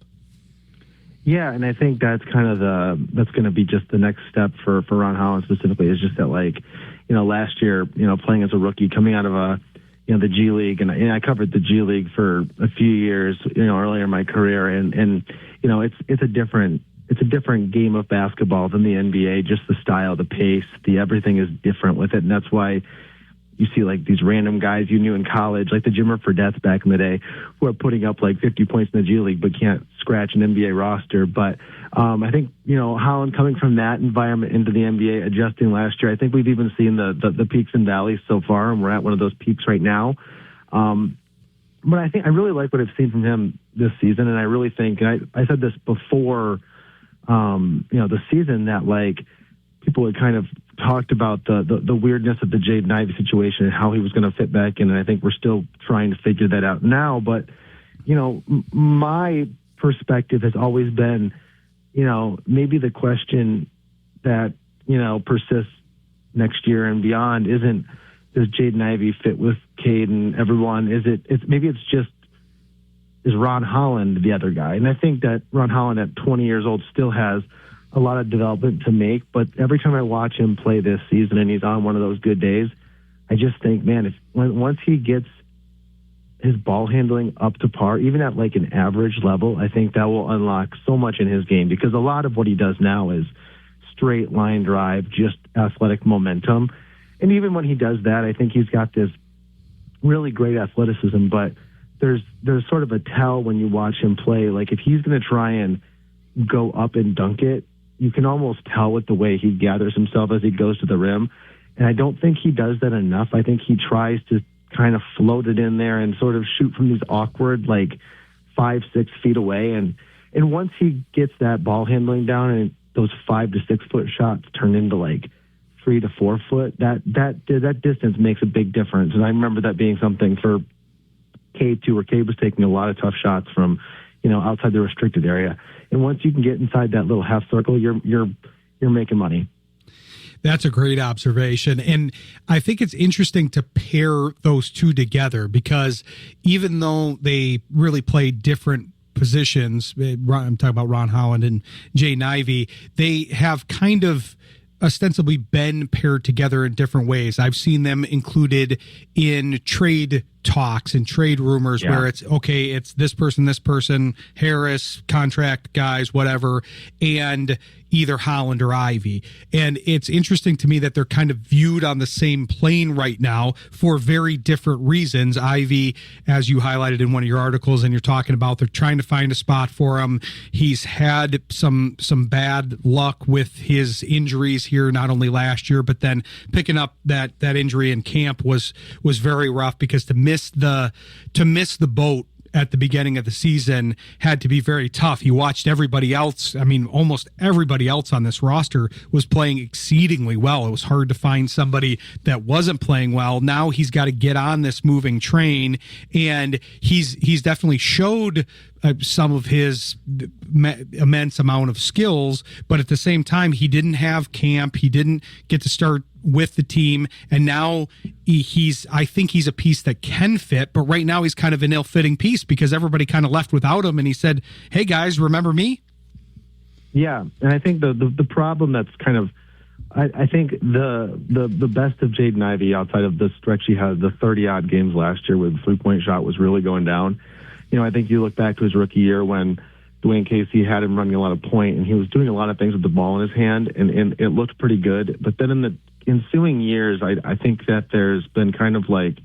Yeah, and I think that's kind of that's going to be just the next step for Ron Howland specifically, is just that, like, you know, last year, you know, playing as a rookie, coming out of the G League, and I covered the G League for a few years, you know, earlier in my career, and you know, it's a different game of basketball than the NBA. Just the style, the pace, everything is different with it, and that's why you see like these random guys you knew in college, like the Jimmer Fredets back in the day, who are putting up like 50 points in the G League but can't scratch an NBA roster. But I think, you know, Holland coming from that environment into the NBA, adjusting last year, I think we've even seen the peaks and valleys so far, and we're at one of those peaks right now. But I think I really like what I've seen from him this season, and I really think, and I said this before, the season, that like people had kind of talked about the weirdness of the Jaden Ivey situation and how he was going to fit back in, and I think we're still trying to figure that out now. But, you know, my perspective has always been, you know, maybe the question that, you know, persists next year and beyond isn't, does Jaden Ivey fit with Cade and everyone? Maybe it's just, is Ron Holland the other guy? And I think that Ron Holland at 20 years old still has a lot of development to make, but every time I watch him play this season and he's on one of those good days, I just think, man, once he gets his ball handling up to par, even at like an average level, I think that will unlock so much in his game, because a lot of what he does now is straight line drive, just athletic momentum. And even when he does that, I think he's got this really great athleticism, but there's sort of a tell when you watch him play. Like if he's going to try and go up and dunk it, you can almost tell with the way he gathers himself as he goes to the rim. And I don't think he does that enough. I think he tries to kind of float it in there and sort of shoot from these awkward, like 5-6 feet away. And once he gets that ball handling down and those 5 to 6 foot shots turn into like 3 to 4 foot, that distance makes a big difference. And I remember that being something for Cade too, where Cade was taking a lot of tough shots from, outside the restricted area. And once you can get inside that little half circle, you're making money. That's a great observation. And I think it's interesting to pair those two together because even though they really play different positions, I'm talking about Ron Holland and Jay Ivey, they have kind of ostensibly been paired together in different ways. I've seen them included in trade talks and trade rumors where it's this person, Harris, contract guys, whatever, and either Holland or Ivy. And it's interesting to me that they're kind of viewed on the same plane right now for very different reasons. Ivy, as you highlighted in one of your articles and you're talking about, they're trying to find a spot for him. He's had some bad luck with his injuries here, not only last year, but then picking up that injury in camp was very rough because to miss the boat at the beginning of the season had to be very tough. He watched everybody else. I mean, almost everybody else on this roster was playing exceedingly well. It was hard to find somebody that wasn't playing well. Now he's got to get on this moving train, and he's definitely showed some of his immense amount of skills, but at the same time, he didn't have camp. He didn't get to start with the team, and now I think he's a piece that can fit, but right now he's kind of an ill-fitting piece because everybody kind of left without him, and he said, hey guys, remember me? Yeah, and I think the problem that's kind of, I think the best of Jaden Ivey outside of the stretch he had, the 30-odd games last year where the three-point shot was really going down. I think you look back to his rookie year when Dwayne Casey had him running a lot of point, and he was doing a lot of things with the ball in his hand, and it looked pretty good. But then in the ensuing years, I think that there's been kind of like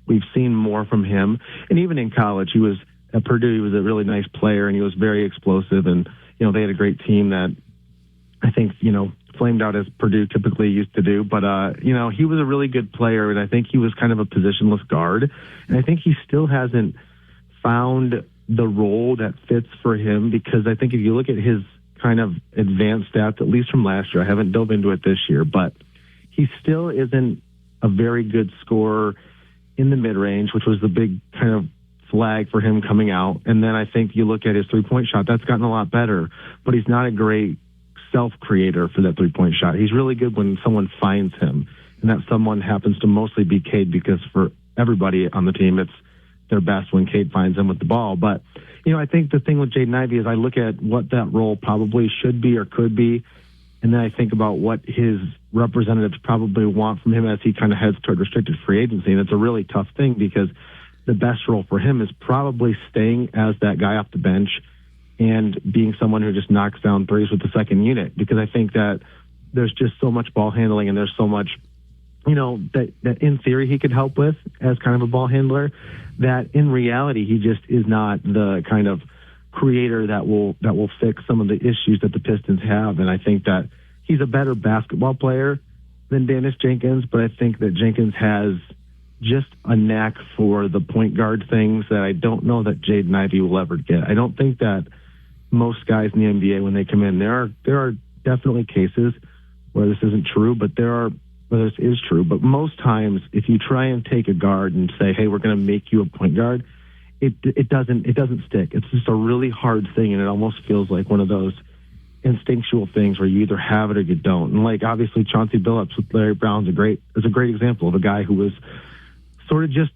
we've seen more from him. And even in college, he was at Purdue, he was a really nice player, and he was very explosive. And, they had a great team that I think, flamed out as Purdue typically used to do. But, he was a really good player, and I think he was kind of a positionless guard. And I think he still hasn't found the role that fits for him, because I think if you look at his kind of advanced stats, at least from last year, I haven't dove into it this year, but he still isn't a very good scorer in the mid-range, which was the big kind of flag for him coming out. And then I think you look at his three-point shot, that's gotten a lot better, but he's not a great self-creator for that three-point shot. He's really good when someone finds him, and that someone happens to mostly be Cade, because for everybody on the team, it's their best when Cade finds them with the ball. But, I think the thing with Jaden Ivey is I look at what that role probably should be or could be, and then I think about what his representatives probably want from him as he kind of heads toward restricted free agency. And it's a really tough thing because the best role for him is probably staying as that guy off the bench and being someone who just knocks down threes with the second unit, because I think that there's just so much ball handling and there's so much, that in theory he could help with as kind of a ball handler, that in reality he just is not the kind of creator that will fix some of the issues that the Pistons have. And I think that he's a better basketball player than Dennis Jenkins, but I think that Jenkins has just a knack for the point guard things that I don't know that Jaden Ivey will ever get. I don't think that most guys in the NBA, when they come in, there are definitely cases where this isn't true, but this is true. But most times, if you try and take a guard and say, hey, we're going to make you a point guard, it doesn't stick. It's just a really hard thing, and it almost feels like one of those instinctual things where you either have it or you don't. And like obviously Chauncey Billups with Larry Brown is a great example of a guy who was sort of just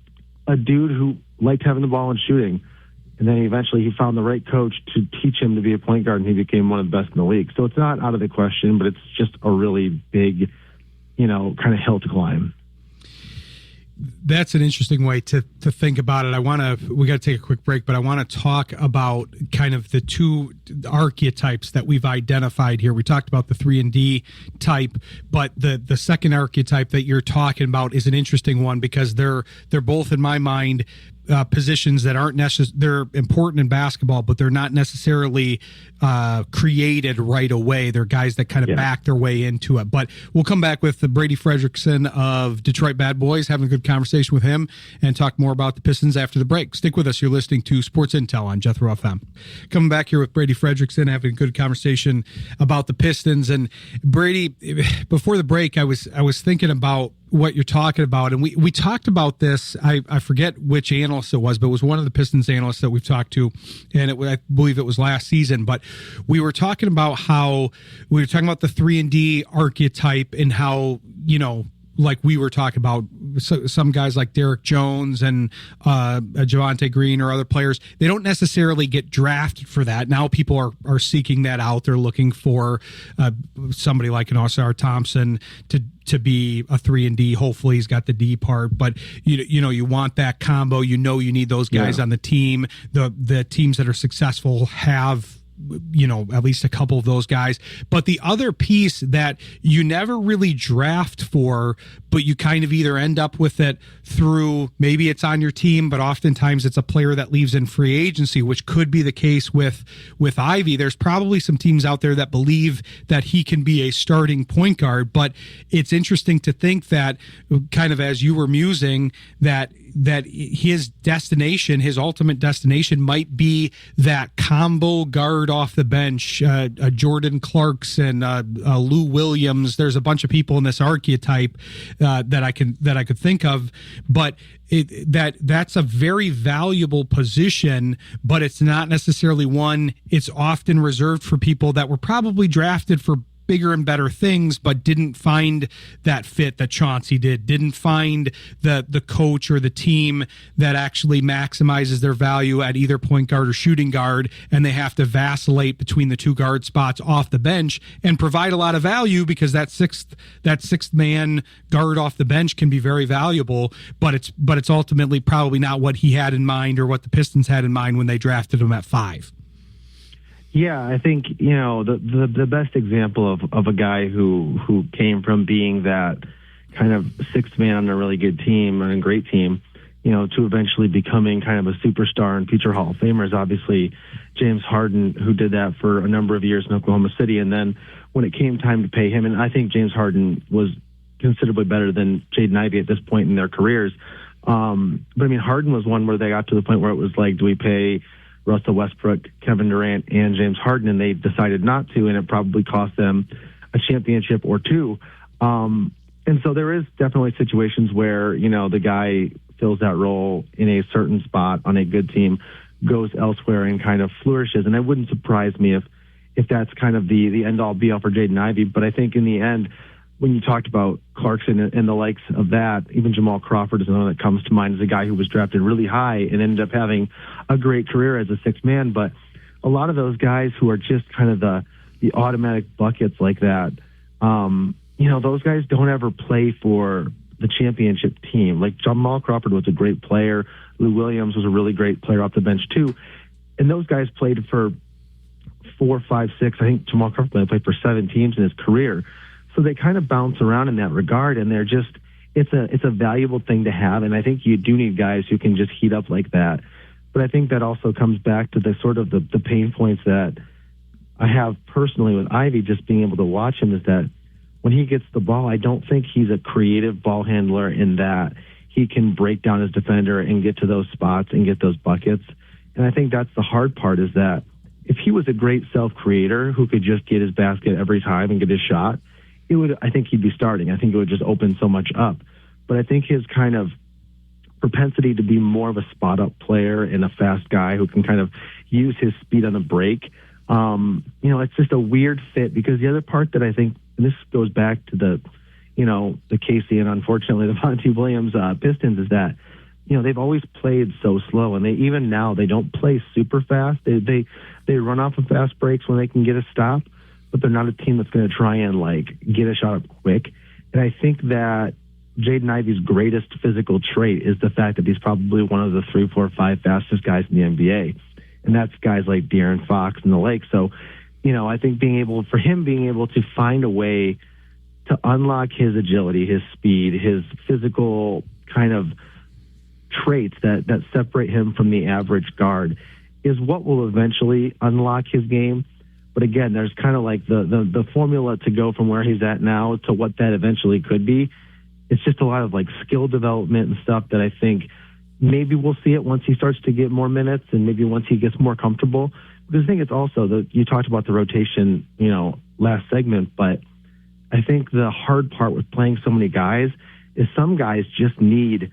a dude who liked having the ball and shooting. And then eventually he found the right coach to teach him to be a point guard, and he became one of the best in the league. So it's not out of the question, but it's just a really big, kind of hill to climb. That's an interesting way to think about it. We got to take a quick break, but I want to talk about kind of the two archetypes that we've identified here. We talked about the 3-and-D type, but the second archetype that you're talking about is an interesting one because they're both, in my mind, positions that aren't they're important in basketball, but they're not necessarily created right away. They're guys that kind of back their way into it. But we'll come back with the Brady Fredericksen of Detroit Bad Boys, having a good conversation with him, and talk more about the Pistons after the break. Stick with us. You're listening to Sports Intel on Jethro FM. Coming back here with Brady Fredericksen, having a good conversation about the Pistons. And Brady, before the break, I was thinking about what you're talking about, and we talked about this. I forget which analyst it was, but it was one of the Pistons analysts that we've talked to, and I believe it was last season. But we were talking about how we were talking about the 3-and-D archetype and how, like we were talking about some guys like Derek Jones and Javonte Green or other players, they don't necessarily get drafted for that. Now people are seeking that out. They're looking for somebody like an Osar Thompson to be a 3-and-D. Hopefully he's got the D part, but you want that combo. You need those guys on the team. The teams that are successful have at least a couple of those guys. But the other piece that you never really draft for, but you kind of either end up with it through, maybe it's on your team, but oftentimes it's a player that leaves in free agency, which could be the case with Ivy. There's probably some teams out there that believe that he can be a starting point guard, but it's interesting to think that, kind of as you were musing, that his destination, his ultimate destination, might be that combo guard off the bench, Jordan Clarkson, Lou Williams. There's a bunch of people in this archetype that I could think of, but that's a very valuable position, but it's not necessarily one. It's often reserved for people that were probably drafted for bigger and better things, but didn't find that fit that Chauncey didn't find the coach or the team that actually maximizes their value at either point guard or shooting guard, and they have to vacillate between the two guard spots off the bench and provide a lot of value, because that sixth man guard off the bench can be very valuable, but it's ultimately probably not what he had in mind or what the Pistons had in mind when they drafted him at 5. Yeah, I think, the best example of a guy who came from being that kind of sixth man on a really good team and a great team, to eventually becoming kind of a superstar and future Hall of Famer is obviously James Harden, who did that for a number of years in Oklahoma City. And then when it came time to pay him, and I think James Harden was considerably better than Jaden Ivey at this point in their careers. But I mean, Harden was one where they got to the point where it was like, do we pay Russell Westbrook, Kevin Durant, and James Harden? And they decided not to, and it probably cost them a championship or two. And so there is definitely situations where, the guy fills that role in a certain spot on a good team, goes elsewhere and kind of flourishes. And it wouldn't surprise me if that's kind of the end-all be-all for Jaden Ivey. But I think in the end, when you talked about Clarkson and the likes of that, even Jamal Crawford is another that comes to mind as a guy who was drafted really high and ended up having a great career as a sixth man. But a lot of those guys who are just kind of the automatic buckets like that, those guys don't ever play for the championship team. Like Jamal Crawford was a great player. Lou Williams was a really great player off the bench too. And those guys played for 4, 5, 6. I think Jamal Crawford played for 7 teams in his career. So they kind of bounce around in that regard, and they're just, it's a valuable thing to have. And I think you do need guys who can just heat up like that. But I think that also comes back to the sort of the pain points that I have personally with Ivy, just being able to watch him, is that when he gets the ball, I don't think he's a creative ball handler in that he can break down his defender and get to those spots and get those buckets. And I think that's the hard part, is that if he was a great self-creator who could just get his basket every time and get his shot, I think he'd be starting. I think it would just open so much up. But I think his kind of propensity to be more of a spot-up player and a fast guy who can kind of use his speed on the break, it's just a weird fit, because the other part that I think, and this goes back to the Casey and unfortunately the Monty Williams Pistons, is that, they've always played so slow, and even now they don't play super fast. They run off of fast breaks when they can get a stop, but they're not a team that's going to try and get a shot up quick. And I think that Jaden Ivey's greatest physical trait is the fact that he's probably one of the 3, 4, 5 fastest guys in the NBA. And that's guys like De'Aaron Fox and the like. So, I think being able to find a way to unlock his agility, his speed, his physical kind of traits that separate him from the average guard is what will eventually unlock his game. But again, there's kind of like the formula to go from where he's at now to what that eventually could be. It's just a lot of like skill development and stuff that I think maybe we'll see it once he starts to get more minutes and maybe once he gets more comfortable. Because I think it's also you talked about the rotation, last segment, but I think the hard part with playing so many guys is some guys just need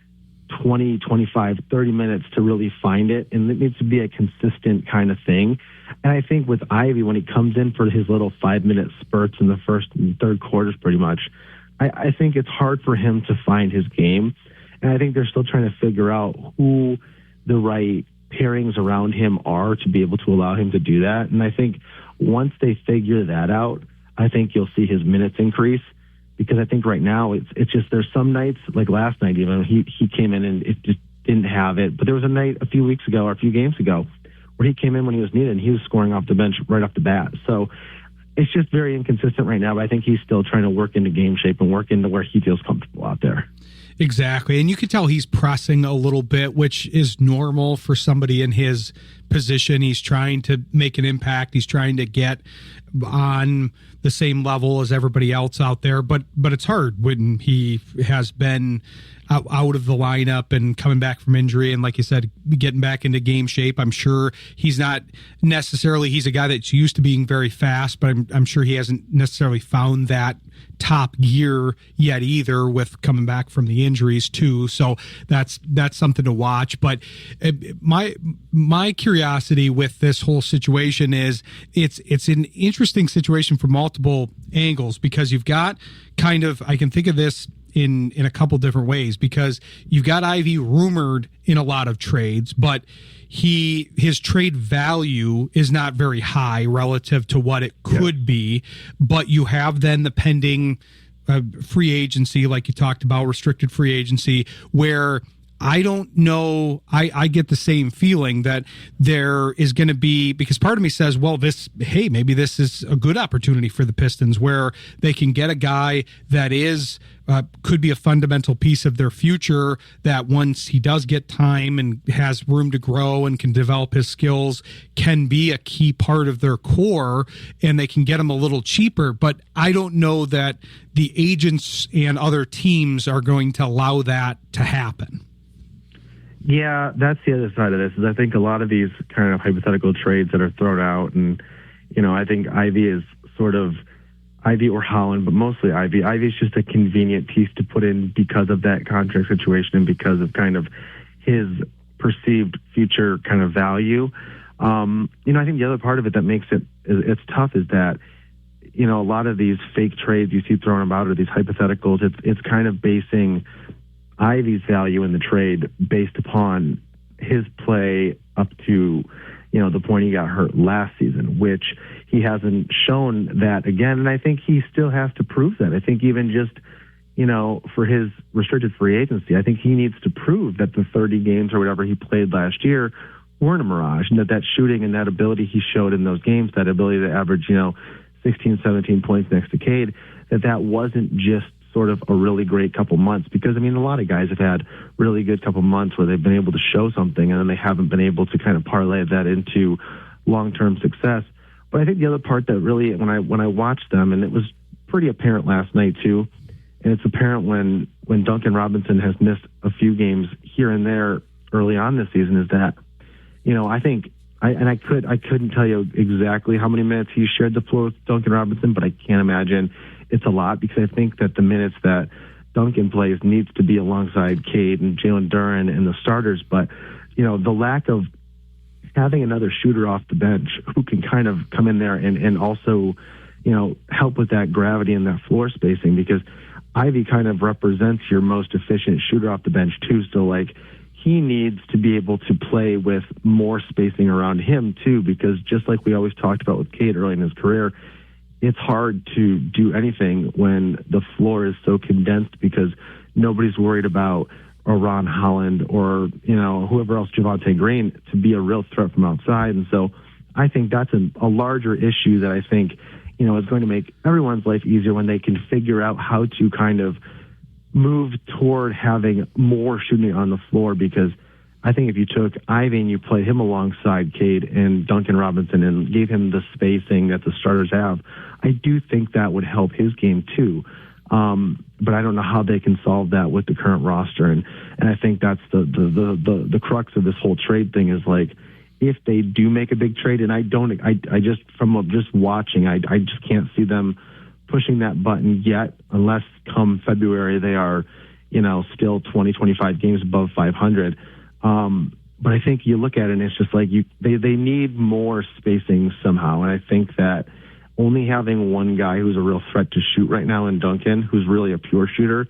20, 25, 30 minutes to really find it, and it needs to be a consistent kind of thing. And I think with Ivy, when he comes in for his little 5-minute spurts in the first and third quarters pretty much, I think it's hard for him to find his game. And I think they're still trying to figure out who the right pairings around him are to be able to allow him to do that. And I think once they figure that out, I think you'll see his minutes increase. Because I think right now it's just there's some nights, like last night even, he came in and it just didn't have it. But there was a night a few weeks ago or a few games ago where he came in when he was needed and he was scoring off the bench right off the bat. So it's just very inconsistent right now, but I think he's still trying to work into game shape and work into where he feels comfortable out there. Exactly. And you can tell he's pressing a little bit, which is normal for somebody in his position. He's trying to make an impact. He's trying to get on the same level as everybody else out there. But it's hard when he has been out of the lineup and coming back from injury. And like you said, getting back into game shape. I'm sure he's not necessarily, he's a guy that's used to being very fast, but I'm sure he hasn't necessarily found that top gear yet either with coming back from the injuries too. So that's something to watch. But my curiosity with this whole situation is it's an interesting situation from multiple angles, because you've got kind of, I can think of this in a couple different ways, because you've got Ivy rumored in a lot of trades, but his trade value is not very high relative to what it could be. But you have then the pending free agency, like you talked about, restricted free agency, where I don't know. I get the same feeling that there is going to be, because part of me says, well, maybe this is a good opportunity for the Pistons where they can get a guy that is could be a fundamental piece of their future, that once he does get time and has room to grow and can develop his skills, can be a key part of their core, and they can get him a little cheaper. But I don't know that the agents and other teams are going to allow that to happen. Yeah, that's the other side of this. Is I think a lot of these kind of hypothetical trades that are thrown out, and I think Ivy is sort of Ivy or Holland, but mostly Ivy. Ivy is just a convenient piece to put in because of that contract situation and because of kind of his perceived future kind of value. I think the other part of it that makes it's tough is that a lot of these fake trades you see thrown about, or these hypotheticals, it's kind of basing Ivy's value in the trade based upon his play up to, the point he got hurt last season, which he hasn't shown that again. And I think he still has to prove that. I think even just, for his restricted free agency, I think he needs to prove that the 30 games or whatever he played last year weren't a mirage, and that shooting and that ability he showed in those games, that ability to average, 16, 17 points next to Cade, that wasn't just sort of a really great couple months. Because, a lot of guys have had really good couple months where they've been able to show something and then they haven't been able to kind of parlay that into long-term success. But I think the other part that really, when I watched them, and it was pretty apparent last night too, and it's apparent when Duncan Robinson has missed a few games here and there early on this season, is that, I think, I couldn't tell you exactly how many minutes he shared the floor with Duncan Robinson, but I can't imagine it's a lot, because I think that the minutes that Duncan plays needs to be alongside Cade and Jalen Duren and the starters. But, the lack of having another shooter off the bench who can kind of come in there and also, help with that gravity and that floor spacing, because Ivy kind of represents your most efficient shooter off the bench too. So he needs to be able to play with more spacing around him too, because just like we always talked about with Cade early in his career, it's hard to do anything when the floor is so condensed, because nobody's worried about a Ron Holland or, whoever else, Javonte Green, to be a real threat from outside. And so I think that's a larger issue that I think, is going to make everyone's life easier when they can figure out how to kind of move toward having more shooting on the floor, because I think if you took Ivy and you played him alongside Cade and Duncan Robinson and gave him the spacing that the starters have, I do think that would help his game too. But I don't know how they can solve that with the current roster, and I think that's the crux of this whole trade thing is like, if they do make a big trade, and I just from just watching, I just can't see them pushing that button yet, unless come February they are, still 20, 25 games above 500. But I think you look at it and it's just like they need more spacing somehow. And I think that only having one guy who's a real threat to shoot right now in Duncan, who's really a pure shooter,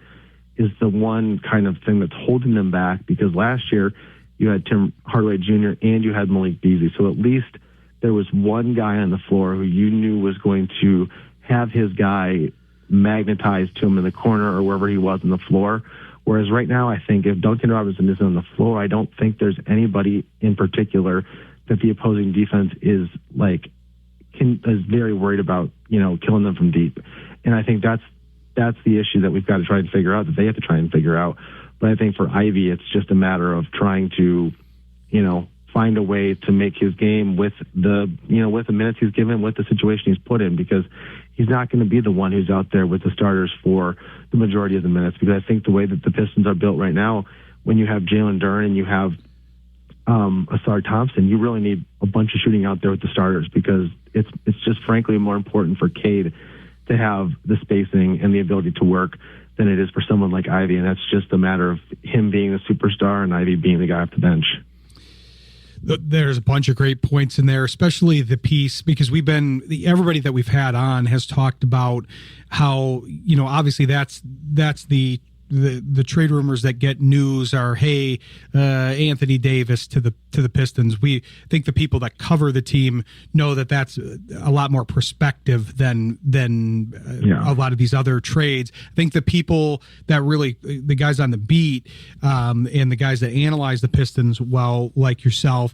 is the one kind of thing that's holding them back, because last year you had Tim Hardaway Jr. and you had Malik Beasley. So at least there was one guy on the floor who you knew was going to have his guy magnetized to him in the corner or wherever he was on the floor. Whereas right now, I think if Duncan Robinson isn't on the floor, I don't think there's anybody in particular that the opposing defense is very worried about, killing them from deep. And I think that's the issue that we've got to try and figure out, that they have to try and figure out. But I think for Ivy, it's just a matter of trying to, find a way to make his game with the minutes he's given, with the situation he's put in, because he's not going to be the one who's out there with the starters for the majority of the minutes. Because I think the way that the Pistons are built right now, when you have Jalen Duren and you have Asar Thompson, you really need a bunch of shooting out there with the starters, because it's just frankly more important for Cade to have the spacing and the ability to work than it is for someone like Ivy. And that's just a matter of him being the superstar and Ivy being the guy off the bench. There's a bunch of great points in there, especially the piece, because everybody that we've had on has talked about how, obviously that's the trade rumors that get news are, hey, Anthony Davis to the Pistons. We think the people that cover the team know that that's a lot more perspective than a lot of these other trades. I think the people that really, the guys on the beat and the guys that analyze the Pistons well, like yourself,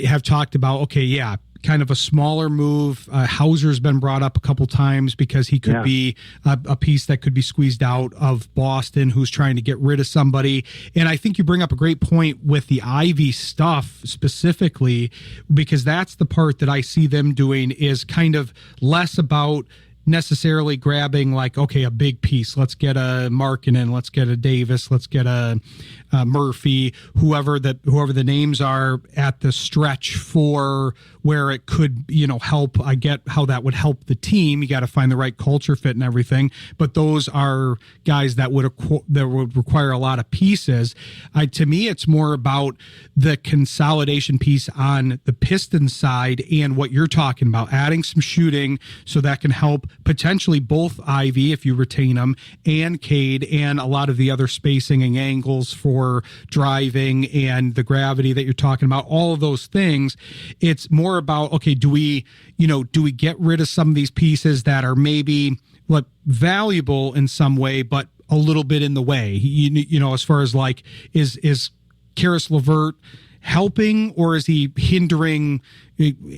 have talked about, okay, yeah, kind of a smaller move. Hauser's been brought up a couple times because he could be a piece that could be squeezed out of Boston, who's trying to get rid of somebody. And I think you bring up a great point with the Ivy stuff specifically, because that's the part that I see them doing is kind of less about necessarily grabbing like, okay, a big piece. Let's get a Markkanen, let's get a Davis, let's get a Murphy, whoever the names are at the stretch for where it could, help. I get how that would help the team. You got to find the right culture fit and everything. But those are guys that would require a lot of pieces. To me, it's more about the consolidation piece on the Pistons side and what you're talking about, adding some shooting so that can help potentially both Ivy, if you retain them, and Cade, and a lot of the other spacing and angles for driving and the gravity that you're talking about, all of those things. It's more about, okay, do we get rid of some of these pieces that are maybe valuable in some way, but a little bit in the way, as far as like, is Karis LeVert helping, or is he hindering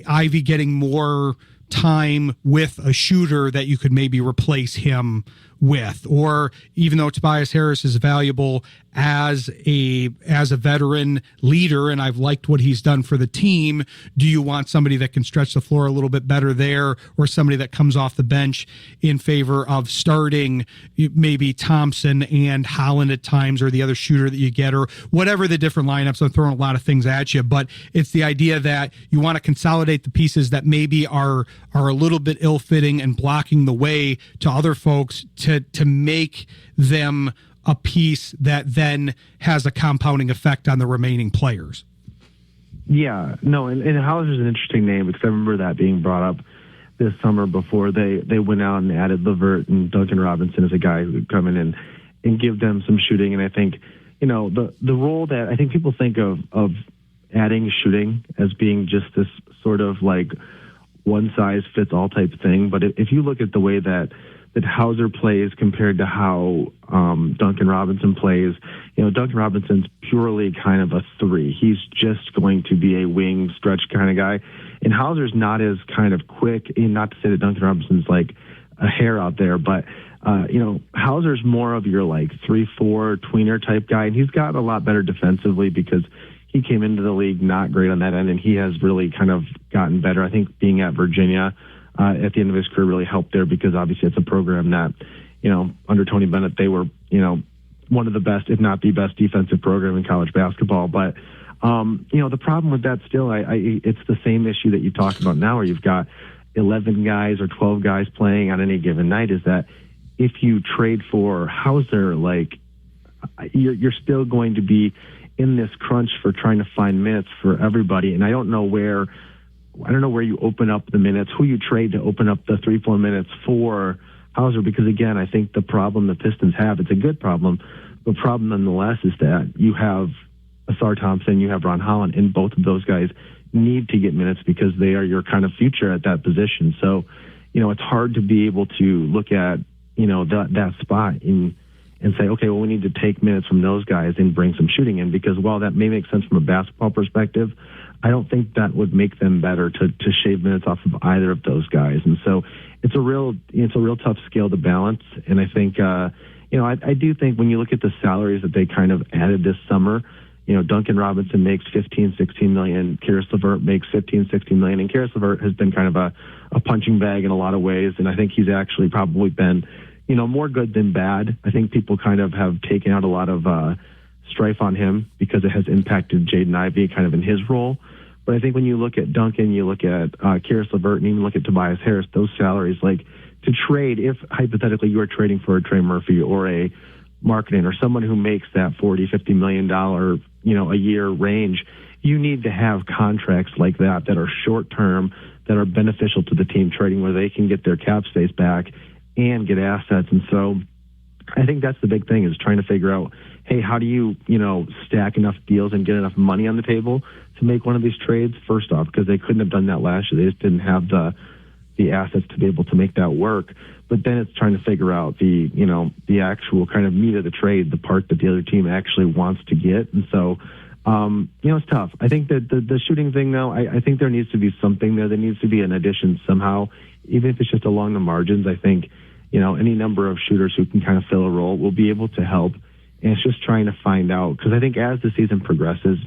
Ivy getting more time with a shooter that you could maybe replace him with? Or even though Tobias Harris is valuable as a veteran leader, and I've liked what he's done for the team, do you want somebody that can stretch the floor a little bit better there, or somebody that comes off the bench in favor of starting maybe Thompson and Holland at times, or the other shooter that you get, or whatever the different lineups? I'm throwing a lot of things at you, but it's the idea that you want to consolidate the pieces that maybe are a little bit ill-fitting and blocking the way to other folks to make them a piece that then has a compounding effect on the remaining players. Yeah, no, and Hauser's an interesting name, because I remember that being brought up this summer before they went out and added LeVert and Duncan Robinson as a guy who would come in and give them some shooting. And I think, the role that I think people think of adding shooting as being just this sort of like one size fits all type thing. But if you look at the way that Hauser plays compared to how Duncan Robinson plays, Duncan Robinson's purely kind of a three. He's just going to be a wing stretch kind of guy. And Hauser's not as kind of quick, and not to say that Duncan Robinson's like a hair out there, but Hauser's more of your like 3-4 tweener type guy, and he's got a lot better defensively because he came into the league not great on that end, and he has really kind of gotten better. I think being at Virginia at the end of his career really helped there because obviously it's a program that, under Tony Bennett, they were, one of the best, if not the best defensive program in college basketball. But, the problem with that still, it's the same issue that you talk about now where you've got 11 guys or 12 guys playing on any given night is that if you trade for Hauser, like you're still going to be in this crunch for trying to find minutes for everybody. And I don't know where you open up the minutes, who you trade to open up the 3-4 minutes for Hauser, because again, I think the problem the Pistons have, it's a good problem. The problem nonetheless is that you have Asar Thompson, you have Ron Holland, and both of those guys need to get minutes because they are your kind of future at that position. So, it's hard to be able to look at, that spot and say, okay, well, we need to take minutes from those guys and bring some shooting in, because while that may make sense from a basketball perspective, I don't think that would make them better to shave minutes off of either of those guys. And so it's a real tough scale to balance. And I think, I do think when you look at the salaries that they kind of added this summer, Duncan Robinson makes $15-16 million. Karis LeVert makes $15-16 million. And Karis LeVert has been kind of a punching bag in a lot of ways. And I think he's actually probably been, more good than bad. I think people kind of have taken out a lot of strife on him because it has impacted Jaden Ivey kind of in his role. But I think when you look at Duncan, you look at Karis LeVert, and even look at Tobias Harris, those salaries, like to trade, if hypothetically you are trading for a Trey Murphy or a Marketing or someone who makes that $40-50 million, a year range, you need to have contracts like that are short term, that are beneficial to the team trading, where they can get their cap space back and get assets. And so I think that's the big thing, is trying to figure out, hey, how do you, stack enough deals and get enough money on the table to make one of these trades? First off, because they couldn't have done that last year. They just didn't have the assets to be able to make that work. But then it's trying to figure out the actual kind of meat of the trade, the part that the other team actually wants to get. And so, it's tough. I think that the shooting thing, though, I think there needs to be something there. There needs to be an addition somehow, even if it's just along the margins. I think, any number of shooters who can kind of fill a role will be able to help. And it's just trying to find out, because I think as the season progresses,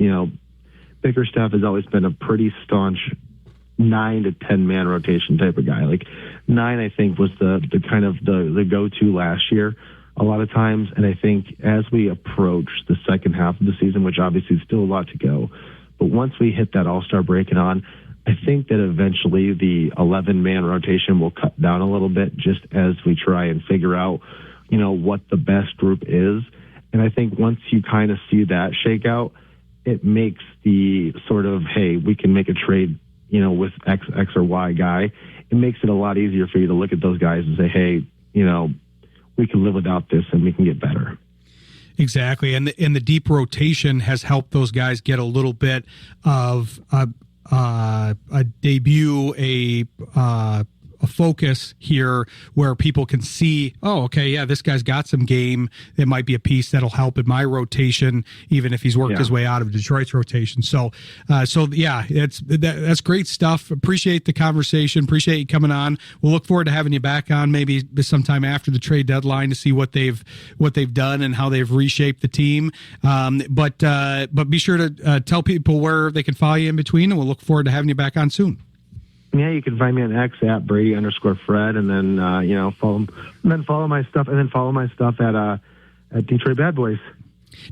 Bickerstaff has always been a pretty staunch 9 to 10 man rotation type of guy. Like 9, I think, was the kind of the go-to last year a lot of times. And I think as we approach the second half of the season, which obviously is still a lot to go, but once we hit that All-Star break and on, I think that eventually the 11-man rotation will cut down a little bit, just as we try and figure out, what the best group is. And I think once you kind of see that shake out, it makes the sort of, hey, we can make a trade, with X or Y guy. It makes it a lot easier for you to look at those guys and say, hey, we can live without this and we can get better. Exactly. And the deep rotation has helped those guys get a little bit of a debut, a focus here where people can see, oh, okay, yeah, this guy's got some game. It might be a piece that'll help in my rotation, even if he's worked his way out of Detroit's rotation. So yeah, that's great stuff. Appreciate the conversation. Appreciate you coming on. We'll look forward to having you back on maybe sometime after the trade deadline to see what they've done and how they've reshaped the team. But be sure to tell people where they can follow you in between, and we'll look forward to having you back on soon. Yeah, you can find me on X at Brady_Fred, and then follow my stuff, at Detroit Bad Boys.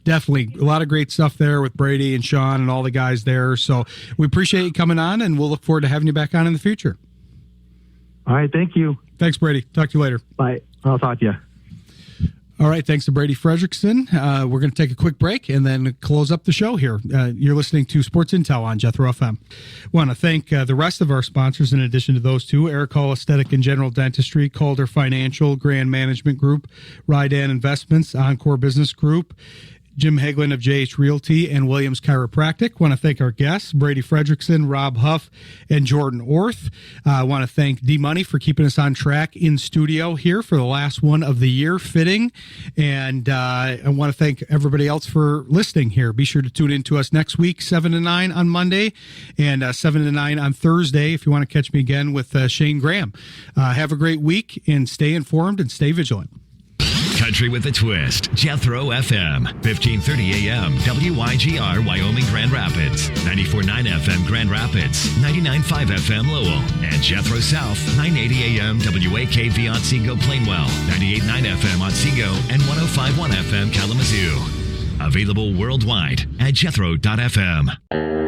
Definitely a lot of great stuff there with Brady and Sean and all the guys there. So we appreciate you coming on, and we'll look forward to having you back on in the future. All right, thank you. Thanks, Brady. Talk to you later. Bye. I'll talk to you. All right, thanks to Brady Fredericksen. We're going to take a quick break and then close up the show here. You're listening to Sports Intel on Jethro FM. Want to thank the rest of our sponsors in addition to those two: Eric Hall Aesthetic and General Dentistry, Calder Financial, Grand Management Group, Rydan Investments, Encore Business Group, Jim Hagelin of JH Realty and Williams Chiropractic. Want to thank our guests, Brady Fredericksen, Rob Huff, and Jordan Orth. I want to thank D-Money for keeping us on track in studio here for the last one of the year, fitting. And I want to thank everybody else for listening here. Be sure to tune in to us next week, 7 to 9 on Monday and 7 to 9 on Thursday if you want to catch me again with Shane Graham. Have a great week and stay informed and stay vigilant. Country with a Twist. Jethro FM. 1530 AM. WYGR Wyoming Grand Rapids. 94.9 FM Grand Rapids. 99.5 FM Lowell. And Jethro South. 980 AM WAKV Otsego Plainwell. 98.9 FM Otsego. And 105.1 FM Kalamazoo. Available worldwide at jethro.fm.